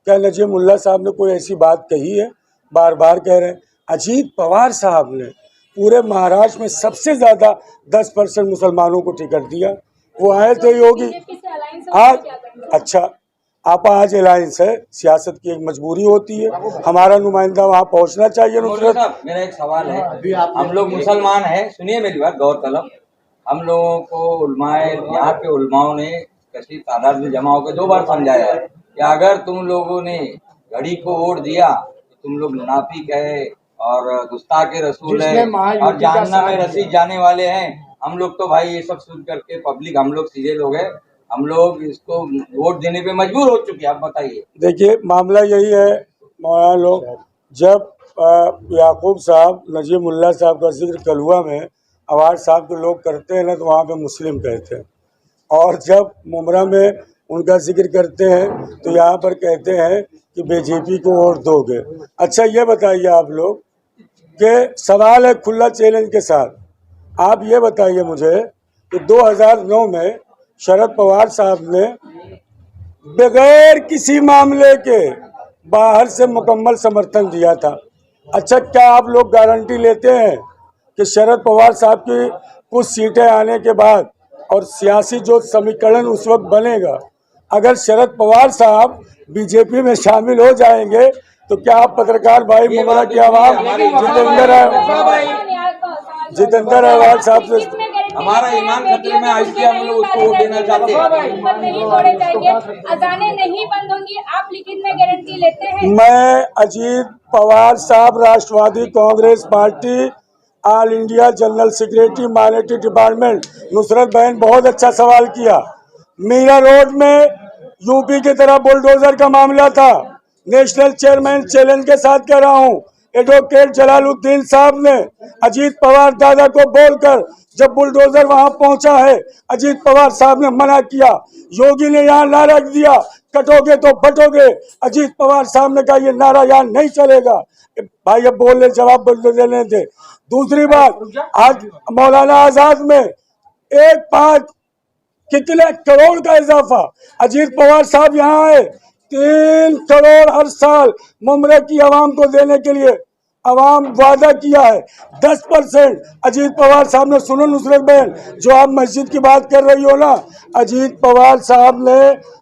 क्या नजीब मुल्ला साहब ने कोई ऐसी बात कही है? बार बार कह रहे हैं। अजीत पवार साहब ने पूरे महाराष्ट्र में सबसे ज़्यादा 10% मुसलमानों को टिकट दिया, वो आए थे योगी। आज अच्छा आप आज अलायंस है, सियासत की एक मजबूरी होती है, हमारा नुमाइंदा वहाँ पहुँचना चाहिए। नुसरत, मेरा एक सवाल है, हम लोग मुसलमान हैं, सुनिए मेरी बात गौर तलब, हम लोगों को उलमाए यहाँ के उलमाओं ने कसी तादाद में जमा होकर 2 बार समझाया है कि अगर तुम लोगों ने घड़ी को वोट दिया तो तुम लोग मुनाफिक है और गुस्ताख रसूल है और जहन्नम में रसीद जाने वाले हैं। हम लोग तो भाई ये सब सुन करके पब्लिक हम लोग सीधे लोग हैं, हम लोग इसको वोट देने पे मजबूर हो चुके हैं। आप बताइए। देखिए मामला यही है मौलाना लोग, जब याकूब साहब नजीमुल्लाह साहब का जिक्र कलुआ में अवार्ड साहब के लोग करते हैं ना तो वहाँ पे मुस्लिम कहते हैं, और जब मुमरा में उनका जिक्र करते हैं तो यहाँ पर कहते हैं कि बीजेपी को वोट दोगे। अच्छा ये बताइए आप लोग कि सवाल है खुला चैलेंज के साथ, आप ये बताइए मुझे कि 2009 में शरद पवार साहब ने बगैर किसी मामले के बाहर से मुकम्मल समर्थन दिया था। अच्छा क्या आप लोग गारंटी लेते हैं कि शरद पवार साहब की कुछ सीटें आने के बाद और सियासी जो समीकरण उस वक्त बनेगा, अगर शरद पवार साहब बीजेपी में शामिल हो जाएंगे तो क्या आप पत्रकार भाई मुमरा की आवाम जितेंद्र अहवाल साहब से हमारा ईमान खतरे में आज हम लोग उसको वोट देना चाहते हैं। नहीं तोड़े जाएंगे, अजानें नहीं बंद होंगी, आप लिखित में गारंटी लेते हैं? मैं अजीत पवार साहब Rashtravadi Congress party all India general secretary minority department. Nusrat बहन बहुत अच्छा सवाल किया। मीरा रोड में यूपी की तरह बुलडोजर का मामला था, नेशनल चेयरमैन चैलेंज के साथ कह रहा हूँ, एडवोकेट जलालुद्दीन साहब ने अजीत पवार दादा को बोलकर जब बुलडोजर वहां पहुंचा है, अजीत पवार साहब ने मना किया। योगी ने यहाँ नारा दिया कटोगे तो बटोगे, अजीत पवार साहब ने कहा ये नारा यहाँ नहीं चलेगा। भाई अब बोलने जवाब देने थे। दूसरी बात, आज मौलाना आजाद में 1.5 कितने करोड़ का इजाफा, अजीत पवार साहब यहाँ आए 3 करोड़ हर साल मुमरे की आवाम को देने के लिए आवाम वादा किया है। 10% अजीत पवार साहब ने, सुनो नुसरत बहन, जो आप मस्जिद की बात कर रही हो ना, अजीत पवार साहब ने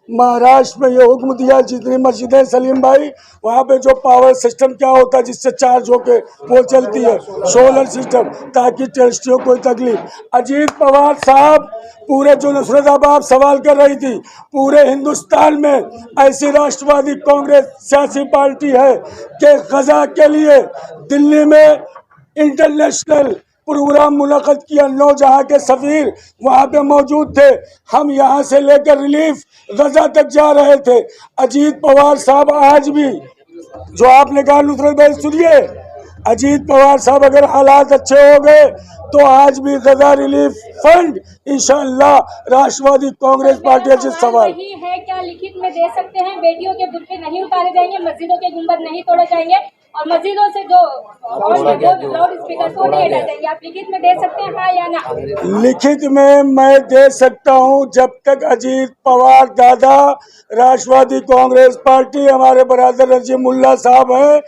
महाराष्ट्र में ये हुक्म दिया जितनी मस्जिदें सलीम भाई वहाँ पे जो पावर सिस्टम क्या होता है जिससे चार्ज होके वो चलती है, सोलर सिस्टम, ताकि टेस्टियों कोई तकलीफ। अजीत पवार साहब पूरे, जो नुसरत आप सवाल कर रही थी, पूरे हिंदुस्तान में ऐसी राष्ट्रवादी कांग्रेस सियासी पार्टी है कि गजा के लिए दिल्ली में इंटरनेशनल प्रोग्राम मुनक़द किया, 9 जहां के सफीर वहां पे मौजूद थे। हम यहां से लेकर रिलीफ गजा तक जा रहे थे। अजीत पवार साहब आज भी, जो आपने कहा नुसरत भाई सुनिए, अजीत पवार साहब अगर हालात अच्छे हो गए तो आज भी गजा रिलीफ फंड इंशाअल्लाह राष्ट्रवादी कांग्रेस पार्टी। अच्छे सवाल है, क्या लिखित में दे सकते हैं? बेटियों के बुर्के नहीं उतारे जाएंगे, मस्जिदों के गुंबद नहीं तोड़े जाएंगे और मस्जिदों से जो लाउड स्पीकर को नहीं हटाए जाएंगे, आप लिखित में दे सकते हैं हाँ या ना? लिखित में मैं दे सकता हूं जब तक अजीत पवार दादा राष्ट्रवादी कांग्रेस पार्टी हमारे बरादर नजीमुल्लाह साहब हैं,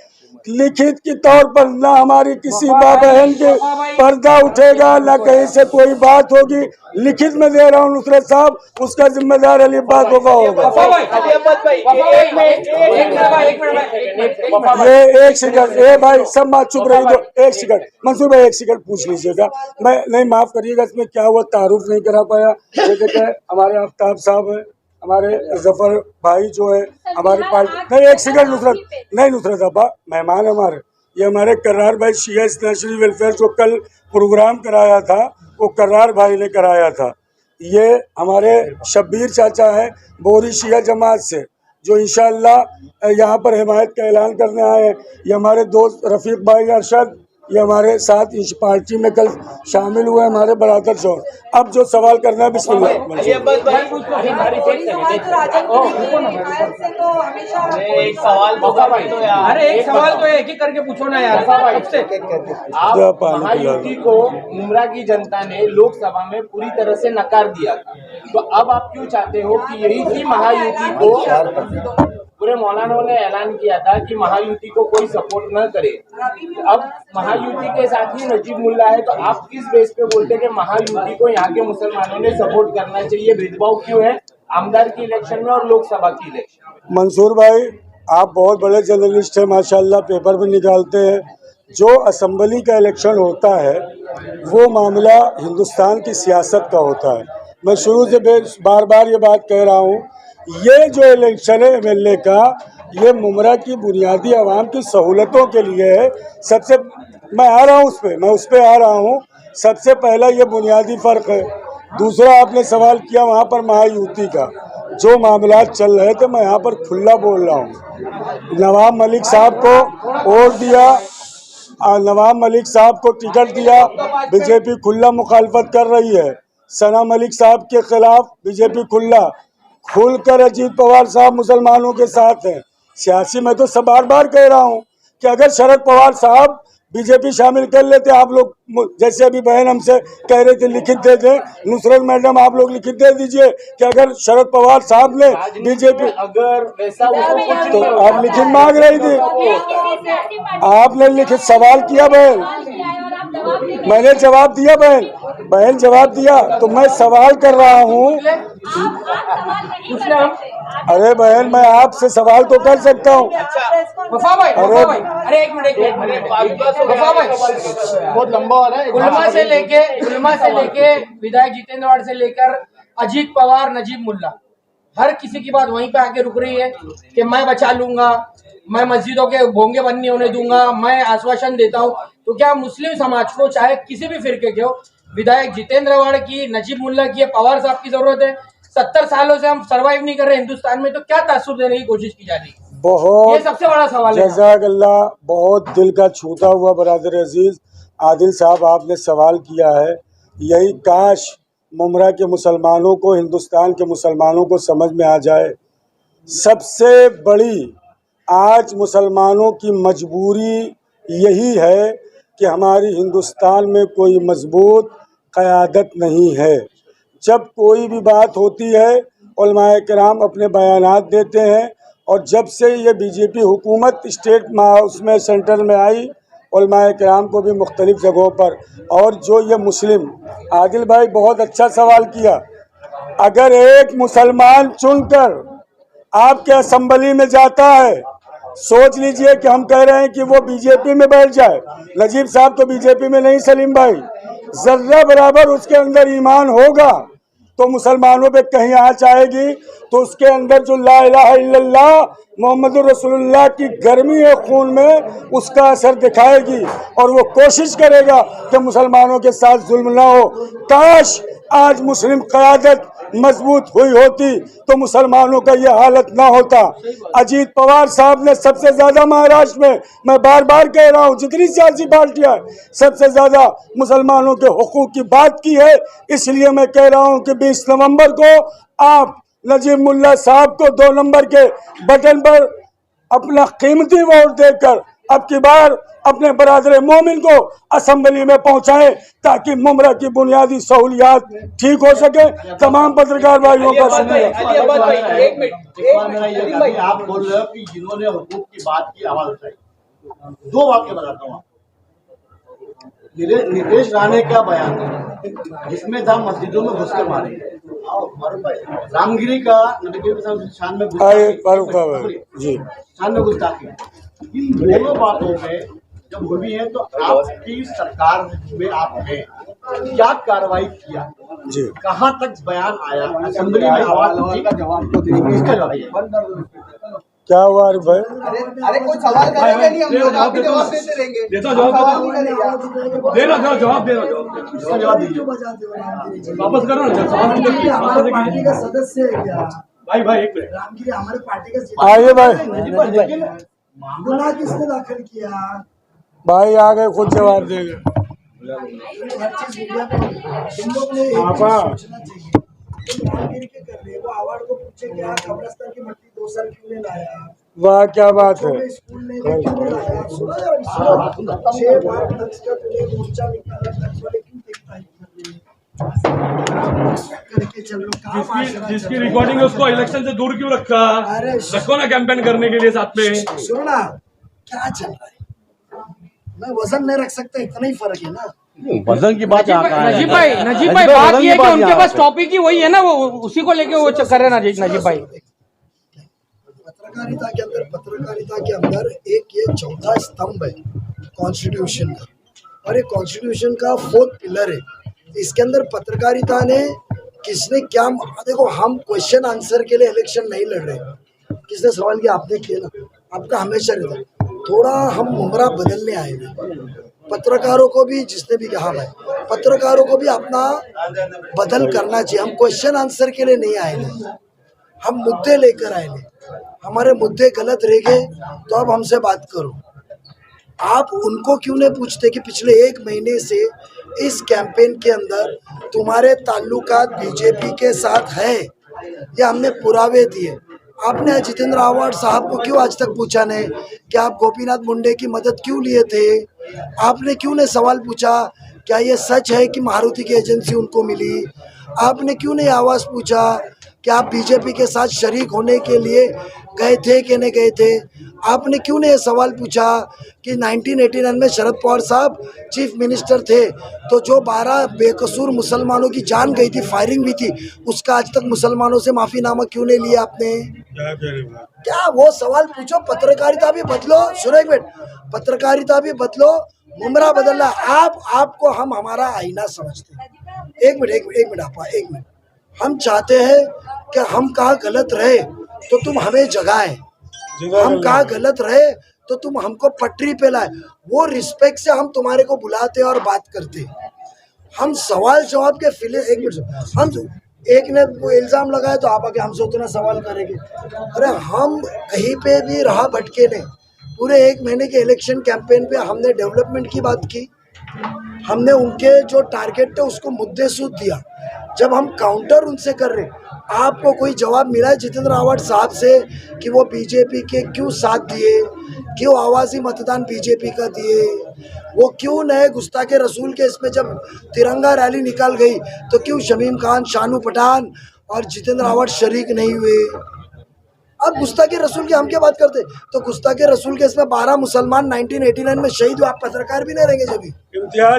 लिखित के तौर पर ना हमारी किसी माँ बहन के पर्दा उठेगा ना कहीं से कोई बात होगी। लिखित में दे रहा हूँ नुसरत साहब, उसका जिम्मेदार अली बात होगा। ये 1 सेकंड, ए भाई सब बात चुप रही तो 1 सेकंड, मंसूर भाई 1 सेकंड पूछ लीजिएगा। मैं नहीं, माफ करिएगा, इसमें क्या हुआ तारुफ नहीं करा पाया। ये देखिए हमारे आफ्ताब साहब है, हमारे जफर भाई जो है हमारी पार्टी, नहीं 1 सेकंड नुसरत, नहीं नुसरत अब्बा मेहमान हमारे, ये हमारे कर्रार भाई शिया नेशनल वेलफेयर जो कल प्रोग्राम कराया था वो कर्रार भाई ने कराया था। ये हमारे शब्बीर चाचा है बोरी शिया जमात से, जो इंशाअल्लाह यहाँ पर हिमायत का ऐलान करने आए हैं। ये हमारे दोस्त रफीक भाई अरशद, ये हमारे साथ इस पार्टी में कल शामिल हुए हमारे बरादर शोर। अब जो सवाल करना है बिस्मिल्लाह। एक सवाल तो एक ही करके पूछो ना यार। आप महायुति को मुमरा की जनता ने लोकसभा में पूरी तरह से नकार दिया था, तो अब आप क्यों चाहते हो कि यही की महायुति को, पूरे मौलाना ने ऐलान किया था कि महायुति को कोई सपोर्ट न करे, अब महायुति के साथ ही नजीब मुल्ला है, तो आप किस बेस पे बोलते हैं कि महायुति को यहाँ के मुसलमानों ने सपोर्ट करना चाहिए? भेदभाव क्यों है आमदार की इलेक्शन में और लोकसभा की इलेक्शन? मंसूर भाई आप बहुत बड़े जर्नलिस्ट हैं माशाल्लाह, पेपर भी निकालते हैं, जो असम्बली का इलेक्शन होता है वो मामला हिंदुस्तान की सियासत का होता है। मैं शुरू से बार बार ये बात कह रहा हूँ, ये जो इलेक्शन है एमएलए का, ये मुमरा की बुनियादी आवाम की सहूलतों के लिए है। सबसे मैं आ रहा हूँ उस पर आ रहा हूँ। सबसे पहला ये बुनियादी फ़र्क है। दूसरा, आपने सवाल किया वहाँ पर महायुति का, जो मामला चल रहे थे, मैं यहाँ पर खुला बोल रहा हूँ। नवाब मलिक साहब को वोट दिया, नवाब मलिक साहब को टिकट दिया, बीजेपी खुला मुखालफत कर रही है। सना मलिक साहब के खिलाफ बीजेपी खुलकर अजीत पवार साहब मुसलमानों के साथ हैं। सियासी में तो सब बार बार कह रहा हूँ कि अगर शरद पवार साहब बीजेपी शामिल कर लेते, आप लोग जैसे अभी बहन हमसे कह रहे थे लिखित दे दें, नुसरत मैडम आप लोग लिखित दे दीजिए कि अगर शरद पवार साहब ने बीजेपी, अगर वैसा तो आप लिखित मांग रही थी, आपने लिखित सवाल किया बहन, मैंने जवाब दिया बहन जवाब दिया, तो मैं सवाल कर रहा हूँ। अरे बहन, मैं आपसे सवाल तो कर सकता हूँ। वफा भाई, अरे एक मिनट वफा भाई, बहुत लंबा हो रहा है। गुलमा से लेके विधायक जितेंद्र वाड़ से लेकर अजीत पवार, नजीब मुल्ला, हर किसी की बात वहीं पे आके रुक रही है कि मैं बचा लूंगा, मैं मस्जिदों के भोंगे बंद नहीं होने दूंगा, मैं आश्वासन देता हूँ। तो क्या मुस्लिम समाज को, चाहे किसी भी फिरके के हो, विधायक जितेंद्र वाड़ की, नजीब मुल्ला की, पवार साहब की जरूरत है? 70 सालों से हम सरवाइव नहीं कर रहे हिंदुस्तान में, तो क्या तासुर देने की कोशिश की जा रही है? बहुत, ये सबसे बड़ा सवाल है। जज़ाकल्लाह, बहुत दिल का छूता हुआ बरादर अजीज आदिल साहब आपने सवाल किया है। यही काश मुमरा के मुसलमानों को, हिंदुस्तान के मुसलमानों को समझ में आ जाए। सबसे बड़ी आज मुसलमानों की मजबूरी यही है कि हमारी हिंदुस्तान में कोई मजबूत क़यादत नहीं है। जब कोई भी बात होती है उलमाए किराम अपने बयानात देते हैं, और जब से ये बीजेपी हुकूमत स्टेट उसमें सेंटर में आई, उलमाए किराम को भी मुख्तलिफ जगहों पर, और जो ये मुस्लिम, आदिल भाई बहुत अच्छा सवाल किया, अगर एक मुसलमान चुनकर आपके असम्बली में जाता है, सोच लीजिए कि हम कह रहे हैं कि वो बीजेपी में बैठ जाए, नजीब साहब तो बीजेपी में नहीं, सलीम भाई, जर्रा बराबर उसके अंदर ईमान होगा तो मुसलमानों पे कहीं आँच आएगी, तो उसके अंदर जो ला इलाहा इल्लल्लाह मोहम्मदुर रसूलुल्लाह की गर्मी है खून में, उसका असर दिखाएगी, और वो कोशिश करेगा कि मुसलमानों के साथ जुल्म ना हो। काश आज मुस्लिम क़यादत मजबूत हुई होती तो मुसलमानों का ये हालत ना होता। अजीत पवार साहब ने सबसे ज़्यादा महाराष्ट्र में, मैं बार बार कह रहा हूँ, जितनी सियासी पार्टियाँ सबसे ज़्यादा मुसलमानों के हुकूक की बात की है। इसलिए मैं कह रहा हूँ कि 20 नवंबर को आप नजीब मुल्ला साहब को 2 नंबर के बटन पर अपना कीमती वोट देकर अब की बार अपने बरादर मोमिन को असम्बली में पहुंचाएं, ताकि मुमरा की बुनियादी सहूलियात ठीक हो सके। तमाम पत्रकार भाइयों का शुक्रिया। आप बोल रहे हो कि जिन्होंने हुकूक की बात की आवाज उठाई, 2 वाक्य बताता हूँ। नीतीश राणे का बयान जिसमें था मस्जिदों में घुस कर मारेंगे, रामगिरी का शान में गुस्ताखी, इन दोनों बातों में जब हुई है तो आपकी सरकार में आप हैं, क्या कार्रवाई किया जी, कहाँ तक बयान आया, असेंबली में आवाज उठी, का जवाब तो देंगे, इसका जवाब क्या हुआ भाई? अरे कोई सवाल करेंगे नहीं, हम लोग आपके जवाब देते रहेंगे। देना जवाब दीजिए, वापस करो ना, हमारे पार्टी का सदस्य है क्या भाई? एक मिनट, रामगिरी हमारे पार्टी का, आइए भाई, गुनाह किसने दाखिल किया? भाई आ गए, खुद जवाब देंगे। रामगिरी के कर रहे, वो अवार्ड को पूछे क्या कब्रिस्तान की मट्टी 2 साल क्यों नहीं लाया? वाह क्या बात है। स्कूल में क्यों नहीं लाया? 6 बार टैक्स का तुझे मोर्चा निकाला, टैक्स वाले क्यों देखता है? करके चलो, जिसकी रिकॉर्डिंग है उसको इलेक्शन से दूर क्यों रखा? रखो ना कैंपेन करने के लिए साथ में। सुनो ना क्या चल रहा है, मैं वजन नहीं रख सकता, इतना ही फर्क है ना। वजन की बात नजीब भाई बात ये है कि उनके पास टॉपिक ही वही है ना, वो उसी को लेके वो कर रहे हैं नजीब भाई। पत्रकारिता के अंदर एक ये चौथा स्तंभ है कॉन्स्टिट्यूशन का, और ये कॉन्स्टिट्यूशन का 4th पिलर है। इसके अंदर पत्रकारिता ने किसने क्या, देखो हम क्वेश्चन आंसर के लिए इलेक्शन नहीं लड़ रहे। किसने सवाल किया? आपने किया ना, आपका हमेशा रहता। थोड़ा हम मुमरा बदलने आए हैं। पत्रकारों को भी, जिसने भी कहा भाई, पत्रकारों को भी अपना बदल करना चाहिए। हम क्वेश्चन आंसर के लिए नहीं आए हैं, हम मुद्दे लेकर आए हैं। हमारे मुद्दे गलत रह गए तो अब हमसे बात करो। आप उनको क्यों नहीं पूछते कि पिछले 1 महीने से इस कैंपेन के अंदर तुम्हारे ताल्लुकात बीजेपी के साथ है, या हमने पुरावे दिए। आपने जितेंद्र आव्हाड साहब को क्यों आज तक पूछा नहीं कि आप गोपीनाथ मुंडे की मदद क्यों लिए थे? आपने क्यों नहीं सवाल पूछा क्या ये सच है कि मारुति की एजेंसी उनको मिली? आपने क्यों नहीं आवाज़ पूछा कि आप बीजेपी के साथ शरीक होने के लिए गए थे कि नहीं गए थे? आपने क्यों नहीं सवाल पूछा कि 1989 में शरद पवार साहब चीफ मिनिस्टर थे तो जो 12 बेकसूर मुसलमानों की जान गई थी, फायरिंग भी थी, उसका आज तक मुसलमानों से माफीनामा क्यों नहीं लिया आपने? क्या वो सवाल पूछो। पत्रकारिता भी बदलो। सुनो एक मिनट, पत्रकारिता भी बदलो, मुमरा बदलना। आपको हम हमारा आईना समझते हैं। एक मिनट आपा, एक मिनट। हम चाहते हैं कि हम कहाँ गलत रहे तो तुम हमें जगाए, हम कहाँ गलत रहे तो तुम हमको पटरी पे लाए। वो रिस्पेक्ट से हम तुम्हारे को बुलाते और बात करते। हम सवाल जवाब के फिले, एक मिनट, हम एक ने वो इल्ज़ाम लगाया तो आप आके हमसे उतना सवाल करेंगे? अरे हम कहीं पे भी रहा भटके नहीं। पूरे 1 महीने के इलेक्शन कैंपेन पे हमने डेवलपमेंट की बात की, हमने उनके जो टारगेट थे उसको मुद्देसूद दिया। जब हम काउंटर उनसे कर रहे, आपको कोई जवाब मिला है जितेंद्र आव्हाड साहब से कि वो बीजेपी के क्यों साथ दिए, क्यों आवाज़ी मतदान बीजेपी का दिए? वो क्यों नए गुस्ताखे रसूल के इसमें जब तिरंगा रैली निकाल गई तो क्यों शमीम खान, शानू पठान और जितेंद्र आव्हाड शरीक नहीं हुए? अब गुस्ताखे रसूल की हम क्या बात करते? तो गुस्ताखे रसूल के इसमें 12 मुसलमान 1989 में शहीद हुए। आप पत्रकार भी नहीं रहेंगे जब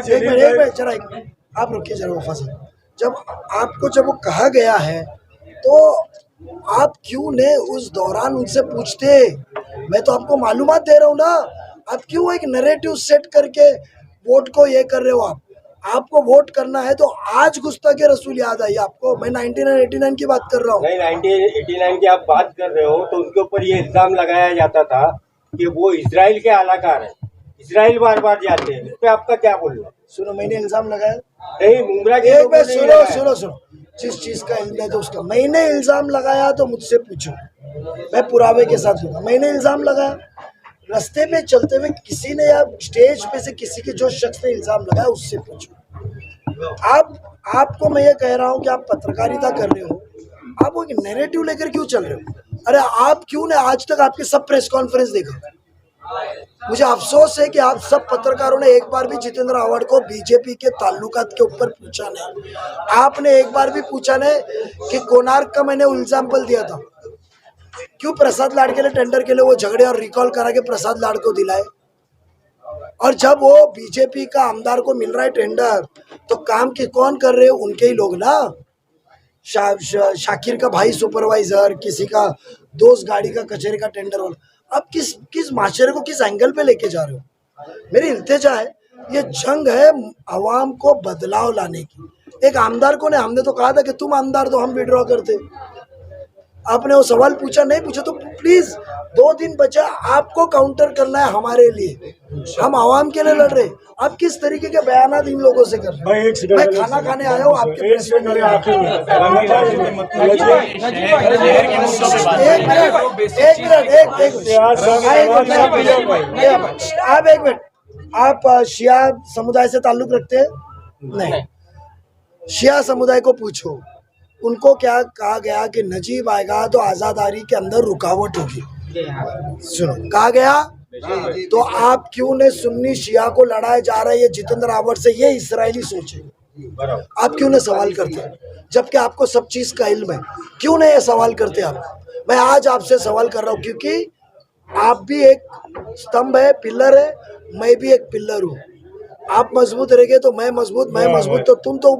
एक मिनट आप रुकिए जरा वफा साहब। जब वो कहा गया है तो आप क्यों ने उस दौरान उनसे पूछते? मैं तो आपको मालूमात दे रहा हूँ ना। आप क्यों एक नैरेटिव सेट करके वोट को ये कर रहे हो? आपको वोट करना है तो आज गुस्ताखे रसूल याद आई आपको? मैं 1989 की बात कर रहा हूँ। नहीं, 1989 की आप बात कर रहे हो तो उनके ऊपर ये इल्जाम लगाया जाता था कि वो इजराइल के अलाकार है, इजराइल बार बार जाते हैं। इस पे आपका क्या बोलना? सुनो, मैंने इल्जाम लगाया नहीं, मुमरा की एक बार सुनो, जिस चीज का इल्जाम है तो उसका मैंने इल्जाम लगाया तो मुझसे पूछो, मैं पुरावे के साथ दूंगा। मैंने इल्जाम लगाया, रास्ते पे चलते हुए किसी ने या स्टेज पे से किसी के जो शख्स ने इल्जाम लगाया उससे पूछो। आपको मैं ये कह रहा हूँ कि आप पत्रकारिता कर रहे हो, आप वो नैरेटिव लेकर क्यों चल रहे हो? अरे आप क्यों ने आज तक आपके सब प्रेस कॉन्फ्रेंस देखा? मुझे अफसोस है कि आप सब पत्रकारों ने एक बार भी जितेंद्र आव्हाड को बीजेपी के ताल्लुकात के ऊपर पूछा नहीं। आपने एक बार भी पूछा नहीं कि कोणार्क का मैंने एग्जाम्पल दिया था, क्यों प्रसाद लाड के लिए टेंडर के लिए वो झगड़े और रिकॉल करा के प्रसाद लाड को दिलाए? और जब वो बीजेपी का आमदार को मिल रहा है टेंडर तो काम के कौन कर रहे हो? उनके ही लोग ना। शाकिर का भाई सुपरवाइजर, किसी का दोस्त गाड़ी का कचहरी का टेंडर वाला। अब किस माशरे को किस एंगल पे लेके जा रहे हो? मेरी इल्तिजा है, ये जंग है अवाम को बदलाव लाने की। एक आमदार को नहीं, हमने तो कहा था कि तुम आमदार दो, हम विड्रॉ करते। आपने वो सवाल पूछा, नहीं पूछा तो प्लीज 2 दिन बचा, आपको काउंटर करना है हमारे लिए। हम आवाम के लिए लड़ रहे। आप किस तरीके के बयान इन लोगों से कर रहे हैं? मैं खाना खाने आया हूँ आपके प्रेस में। एक मिनट, आप शिया समुदाय से ताल्लुक रखते हैं? नहीं। शिया समुदाय को पूछो, उनको क्या कहा गया कि नजीब आएगा तो आज़ादारी के अंदर रुकावट होगी? सुनो, कहा गया। तो आप क्यों ने सुन्नी शिया को लड़ाया जा रहा है ये जितेंद्र आव्हाड से? ये इजरायली सोच है। आप क्यों ने सवाल करते हैं जबकि आपको सब चीज़ का इल्म है? क्यों नहीं ये सवाल करते आप? मैं आज आपसे सवाल कर रहा हूँ क्योंकि आप भी एक स्तंभ है, पिलर है, मैं भी एक पिलर हूँ। आप मजबूत रहेंगे तो मैं मजबूत तो तुम तो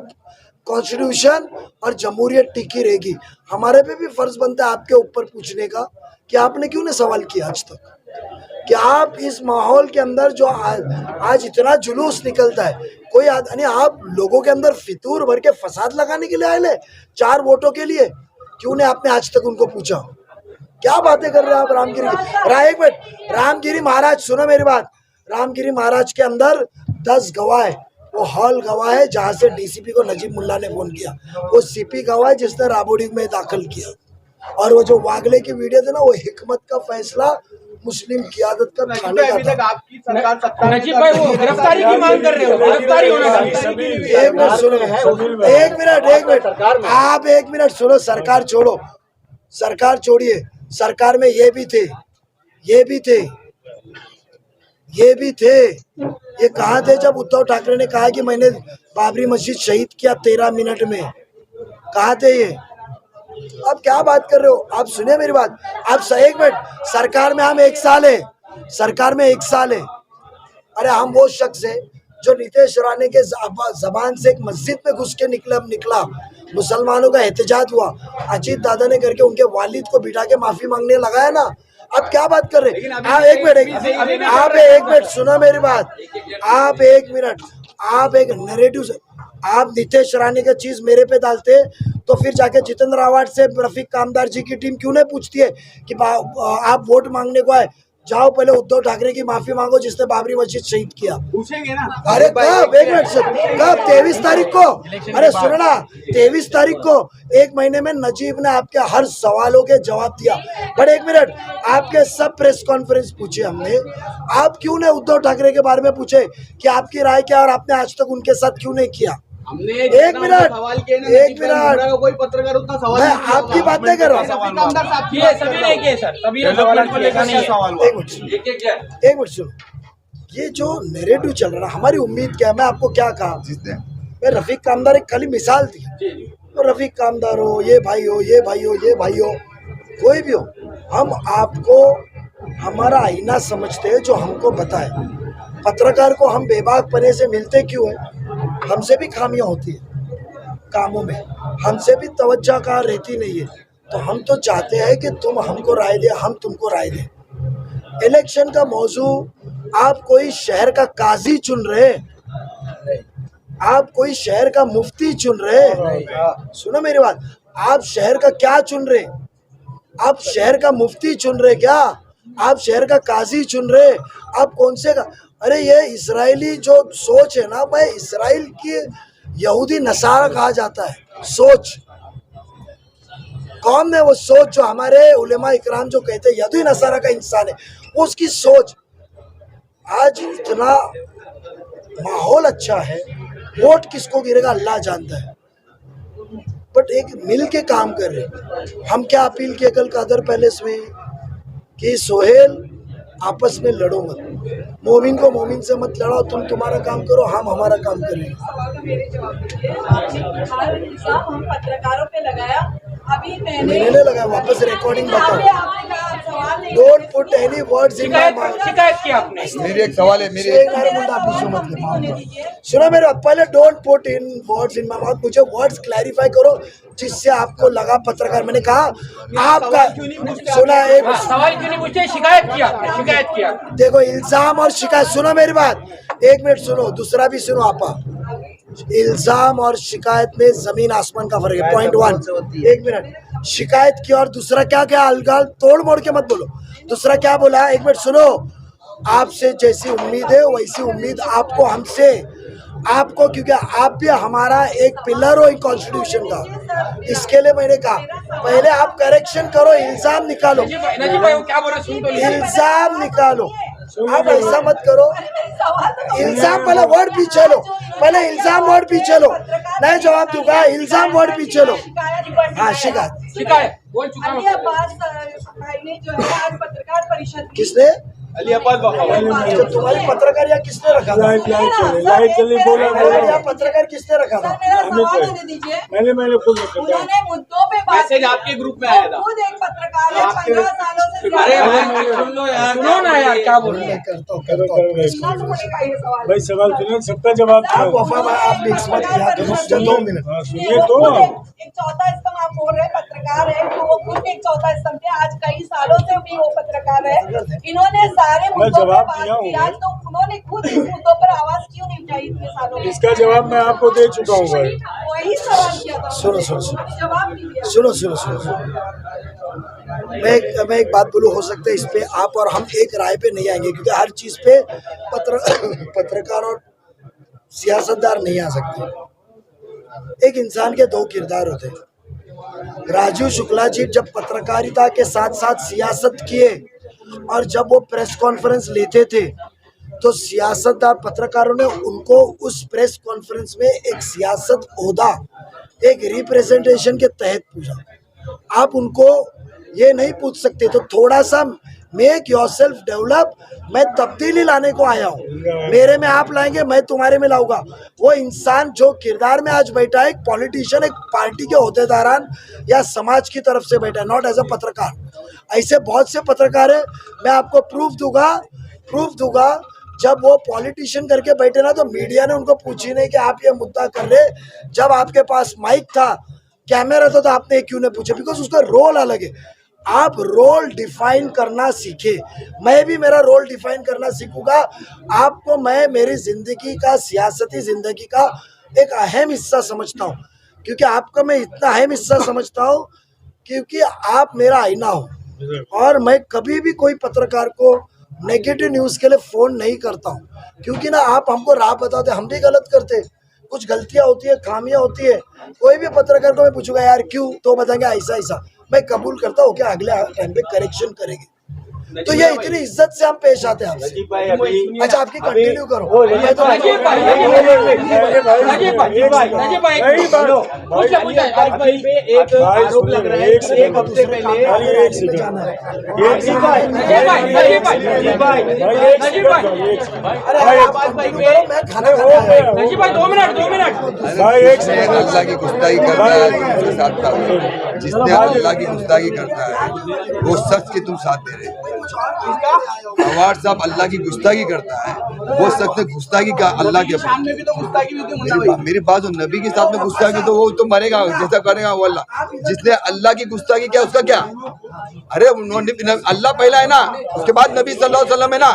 कॉन्स्टिट्यूशन और जमहूरियत टिकी रहेगी। हमारे पे भी फर्ज बनता है आपके ऊपर पूछने का कि आपने क्यों नहीं सवाल किया आज तक। कि आप इस माहौल के अंदर जो आज इतना जुलूस निकलता है, कोई यानी आप लोगों के अंदर फितूर भर के फसाद लगाने के लिए आए ले 4 वोटों के लिए, क्यों नहीं आपने आज तक उनको पूछा? क्या बातें कर रहे हैं आप रामगिरी एक मिनट, रामगिरी महाराज सुनो मेरी बात, रामगिरी महाराज के अंदर 10 गवाह है, वो हॉल गवाह है जहाँ से डीसीपी को नजीब मुल्ला ने फोन किया, वो सीपी गवाह है जिसने राबोडी में दाखिल किया, और वो जो वागले की वीडियो थी ना, वो हिकमत का फैसला मुस्लिम क़ियादत का थाने का था। आपकी सरकार नजीब भाई वो गिरफ्तारी की मांग कर रहे हो, गिरफ्तारी होना चाहिए। एक मिनट सुनो, एक मिनट आप एक मिनट सुनो, सरकार छोड़ो, सरकार छोड़िए, सरकार में ये भी थे, ये कहाँ थे जब उद्धव ठाकरे ने कहा कि मैंने बाबरी मस्जिद शहीद किया 13 मिनट में? कहाँ थे ये? अब क्या बात कर रहे हो आप? सुनिए मेरी बात, आप एक मिनट, सरकार में हम 1 साल है, सरकार में 1 साल है। अरे हम वो शख्स है जो नीतीश राणे के जबान से एक मस्जिद में घुस के निकला, मुसलमानों का एहतजाज हुआ, अजीत दादा ने करके उनके वालिद को बिठा के माफी मांगने लगाया ना। अब क्या बात कर रहे हैं आप? एक मिनट सुनो मेरी बात, आप एक नैरेटिव, आप नीतीश राणे का चीज मेरे पे डालते तो फिर जाके जितेंद्र आवाड से रफीक कामदार जी की टीम क्यों नहीं पूछती है कि आप वोट मांगने को आए? जाओ पहले उद्धव ठाकरे की माफी मांगो जिसने बाबरी मस्जिद शहीद किया। पूछेंगे ना। अरे कब? एक मिनट से कब? 23 तारीख को। अरे सुनना, 23 तारीख को 1 महीने में नजीब ने आपके हर सवालों के जवाब दिया। बट एक मिनट, आपके सब प्रेस कॉन्फ्रेंस पूछे हमने, आप क्यों ने उद्धव ठाकरे के बारे में पूछे कि आपकी राय क्या, और आपने आज तक उनके साथ क्यों नहीं किया? हमने एक मिनट, कोई पत्रकार उतना सवाल मैं आपकी बात नहीं कर रहा हूँ। सभी नहीं किए सर, सभी ने सवाल को लेकर नहीं है। एक मिनट सुनो, ये जो नैरेटिव चल रहा है, हमारी उम्मीद क्या है? मैं आपको क्या कहा, मैं रफीक कामदार एक खाली मिसाल थी, तो रफीक कामदार हो, ये भाई हो, कोई भी हो, हम आपको हमारा आईना समझते हैं जो हमको बताए। पत्रकार को हम बेबाक पने से मिलते क्यों है? हमसे भी खामियां होती है कामों में, हमसे भी तवज्जो का रहती नहीं है, तो हम तो चाहते हैं कि तुम हमको राय दे, हम तुमको राय दें। इलेक्शन का मौजू, आप कोई शहर का काजी चुन रहे, आप कोई शहर का मुफ्ती चुन रहे, सुनो मेरी बात, आप शहर का क्या चुन रहे? आप शहर का मुफ्ती चुन रहे क्या? आप शहर का काजी चुन रहे? आप कौन से का? अरे ये इजरायली जो सोच है ना भाई, इजराइल की यहूदी नसारा कहा जाता है, सोच कौन है वो सोच जो हमारे उलेमा इकराम जो कहते हैं यहूदी नसारा का इंसान है, उसकी सोच। आज इतना माहौल अच्छा है, वोट किसको गिरेगा अल्लाह जानता है, बट एक मिल के काम कर रहे। हम क्या अपील किए कल कादर पैलेस में कि सोहेल आपस में लड़ो मत, मोमिन को मोमिन से मत लड़ाओ, तुम तुम्हारा काम करो, हम हमारा काम करेंगे। हम पत्रकारों पे लगाया, अभी मैंने लगाया, वापस रिकॉर्डिंग बताओ। Don't put any words in my mouth. शिकायत की आपने? मेरी एक सवाल है, सुनो मेरे, पहले don't put in words in my mouth, मुझे वर्ड्स क्लैरिफाई करो जिससे आपको लगा पत्रकार। मैंने कहा आपका सुना, एक सवाल क्यों नहीं पूछे? शिकायत किया। देखो इल्जाम और शिकायत, सुनो मेरी बात, 1 मिनट सुनो, दूसरा भी सुनो आपा। इल्जाम और शिकायत में जमीन आसमान का फर्क है। पॉइंट 1, 1 मिनट, शिकायत की और दूसरा क्या अलगाल तोड़ मोड़ के मत बोलो। दूसरा क्या बोला, 1 मिनट सुनो, आपसे जैसी उम्मीद है वैसी उम्मीद आपको हमसे, आपको, क्योंकि आप भी हमारा एक पिलर हो कॉन्स्टिट्यूशन का। इसके लिए मैंने कहा पहले आप करेक्शन करो, इल्जाम निकालो, इल्जाम निकालो। आप ऐसा मत करो, इल्जाम पहले वर्ड पीछे लो, पहले इल्जाम वर्ड पीछे लो, नहीं जवाब दूंगा, इल्जाम वर्ड पीछे लो। हाँ शिकायत बोल चुका हूं। पत्रकार परिषद किसने? अली अब्बास तो तुम्हारी पत्रकार या किसने रखा था? लाइट चली, बोला पत्रकार किसने रखा था? मैंने उन्होंने मुद्दों पे बात, मैसेज आपके ग्रुप में आया था, खुद एक पत्रकार है, 15 सालों से सुनो ना यार, क्या बोल रहे हैं? भाई सवाल सुनो, सबका जवाब आप वफा भाई, आप मिक्स मत किया करो, 2 मिनट सुनिए तो। एक चौथा स्तंभ आप बोल रहे हैं, पत्रकार है तो वो खुद एक चौथा स्तंभ है, आज कई सालों से भी वो पत्रकार है, इन्होंने सारे मुद्दों पे जवाब बात दिया हूँ। किया, तो उन्होंने खुद इस मुद्दों पर आवाज क्यों नहीं उठाई इतने सालों में? इसका जवाब मैं आपको दे चुका हूँ भाई। वही सवाल किया था, सुनो सुनो सुनो जवाब नहीं दिया। सुनो सुनो सुनो मैं एक बात बोलूँ, हो सकता है इस पे आप और हम एक राय पे नहीं आएंगे, क्योंकि हर चीज पे पत्रकार और सियासतदार नहीं आ सकते। एक इंसान के दो किरदार होते हैं। राजू शुक्ला जी जब पत्रकारिता के साथ साथ सियासत किए और जब वो प्रेस कॉन्फ्रेंस लेते थे तो सियासतदार पत्रकारों ने उनको उस प्रेस कॉन्फ्रेंस में एक सियासत ओहदा, एक रिप्रेजेंटेशन के तहत पूछा। आप उनको ये नहीं पूछ सकते, तो थोड़ा सा मेक योरसेल्फ डेवलप। मैं तब्दीली लाने को आया हूँ, मेरे में आप लाएंगे, मैं तुम्हारे में लाऊंगा। वो इंसान जो किरदार में आज बैठा है, एक पॉलिटिशियन, एक पार्टी के होद्देदारान या समाज की तरफ से बैठा है, नॉट एज अ पत्रकार। ऐसे बहुत से पत्रकार है, मैं आपको प्रूफ दूंगा। जब वो पॉलिटिशियन करके बैठे ना, तो मीडिया ने उनको पूछी नहीं कि आप ये मुद्दा कर रहे। जब आपके पास माइक था, कैमरा था, तो आपने क्यों नहीं पूछा? बिकॉज उसका रोल अलग है। आप रोल डिफाइन करना सीखे, मैं भी मेरा रोल डिफाइन करना सीखूंगा। आपको मैं मेरी जिंदगी का, सियासती जिंदगी का एक अहम हिस्सा समझता हूँ, क्योंकि आपका मैं इतना अहम हिस्सा समझता हूँ क्योंकि आप मेरा आईना हो। और मैं कभी भी कोई पत्रकार को नेगेटिव न्यूज़ के लिए फ़ोन नहीं करता हूँ, क्योंकि ना आप हमको राह बताते, हम भी गलत करते, कुछ गलतियाँ होती है, खामियाँ होती है। कोई भी पत्रकार को मैं पूछूंगा यार क्यों, तो बताएंगे ऐसा, मैं कबूल करता हूँ, क्या अगले टाइम पे करेक्शन करेंगे। तो ये इतनी इज्जत से हम पेश आते हैं आपसे। अच्छा, आपकी कंटिन्यू करो। एक आरोप लग रहा है, एक हफ्ते पहले मैं खाना अल्लाह की गुस्ताखी करता है, उसके साथ था। जिसने अल्लाह की गुस्ताखी करता है वो शख्स के तुम साथ दे रहे। अवार्ड साहब अल्लाह की गुस्ताखी करता है, वो शख्स ने गुस्ताखी का अल्लाह के मेरी बात हो, नबी के साथ में गुस्ताखी तो वो तो मरेगा, जैसा करेगा वो अल्लाह। जिसने अल्लाह की गुस्ताखी किया उसका क्या? अरे अल्लाह पहला है ना, उसके बाद नबी सल्लल्लाहु अलैहि वसल्लम है ना।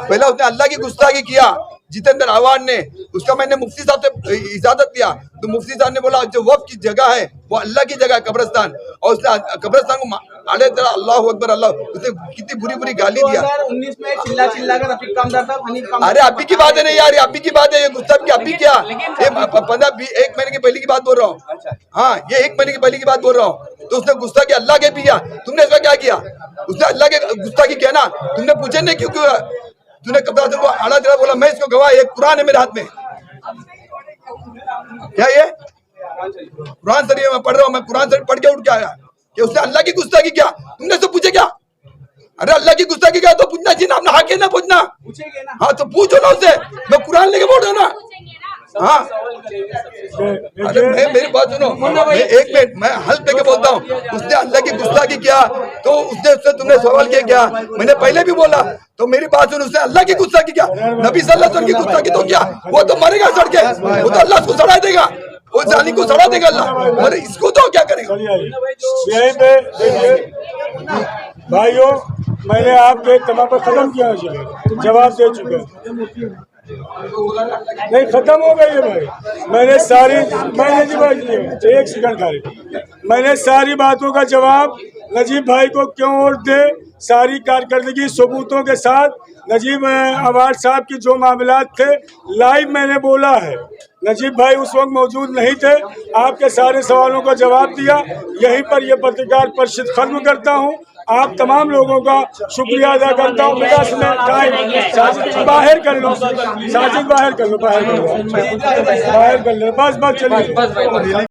पहला उसने अल्लाह की गुस्ताखी किया जितेंद्र आह्वान ने, उसका मैंने मुफ्ती साहब से इजाजत लिया, तो मुफ्ती साहब ने बोला जो वक्फ की जगह है वो अल्लाह की जगह है, कब्रिस्तान, और उसने कब्रिस्तान को आले तरह अल्लाह अकबर अल्लाह, उसने कितनी बुरी गाली दिया। 2019 में चिल्ला कर रफीक कामदार था, हनीफ कामदार। अरे अभी की बात है नहीं यार, अभी की बात है, ये गुस्ताखी की अभी क्या, ये 1 महीने की पहले की बात बोल रहा हूँ। हाँ, ये 1 महीने की पहले की बात बोल रहा हूँ। तो उसने गुस्ताखी अल्लाह के किया, तुमने इसका क्या किया? उसने अल्लाह के गुस्ताखी किया ना, तुमने पूछे नहीं क्यों? तूने कब्रिस्तान को आड़ा तेरा बोला, मैं इसको गवाह, एक कुरान है मेरे हाथ में। क्या ये कुरान शरीफ में पढ़ रहा हूँ, मैं कुरान शरीफ पढ़ के उठ के आया कि उसने अल्लाह की गुस्ताखी किया, तुमने तो पूछे क्या? अरे अल्लाह की गुस्ताखी किया तो पूछना चाहिए ना, अपना हक है ना पूछना। हाँ तो पूछो ना उससे, मैं कुरान लेके बोल रहा हूँ ना। हाँ, अरे मेरी बात सुनो, मैं 1 मिनट, मैं हल्फ लेके बोलता हूँ। उसने अल्लाह की गुस्ताखी किया तो उससे तुमने सवाल किया क्या? मैंने पहले भी बोला, तो मेरी बात सुनो, उसने अल्लाह की गुस्ताखी किया, नबी सल्लल्लाहु अलैहि वसल्लम की गुस्ताखी तो क्या? वो तो मरेगा सड़ के, वो तो अल्लाह उसको सड़ा देगा, वो जालिम को सड़ा देगा अल्लाह, और इसको तो क्या करेगा? भाइयों, मैंने आपके तमाम पर खत्म किया, जवाब दे चुके नहीं, खत्म हो गई है भाई। मैंने एक सेकंड खाली, मैंने सारी बातों का जवाब नजीब भाई को क्यों वोट दे, सारी कारकर्दगी सबूतों के साथ नजीब अवार्ड साहब की जो मामलात थे लाइव मैंने बोला है। नजीब भाई उस वक्त मौजूद नहीं थे, आपके सारे सवालों का जवाब दिया। यहीं पर यह पत्रकार परिषद खत्म करता हूँ। आप तमाम लोगों का शुक्रिया अदा करता हूँ। साजिद बाहर कर लो, साजिद बाहर कर लो, बस चलिए।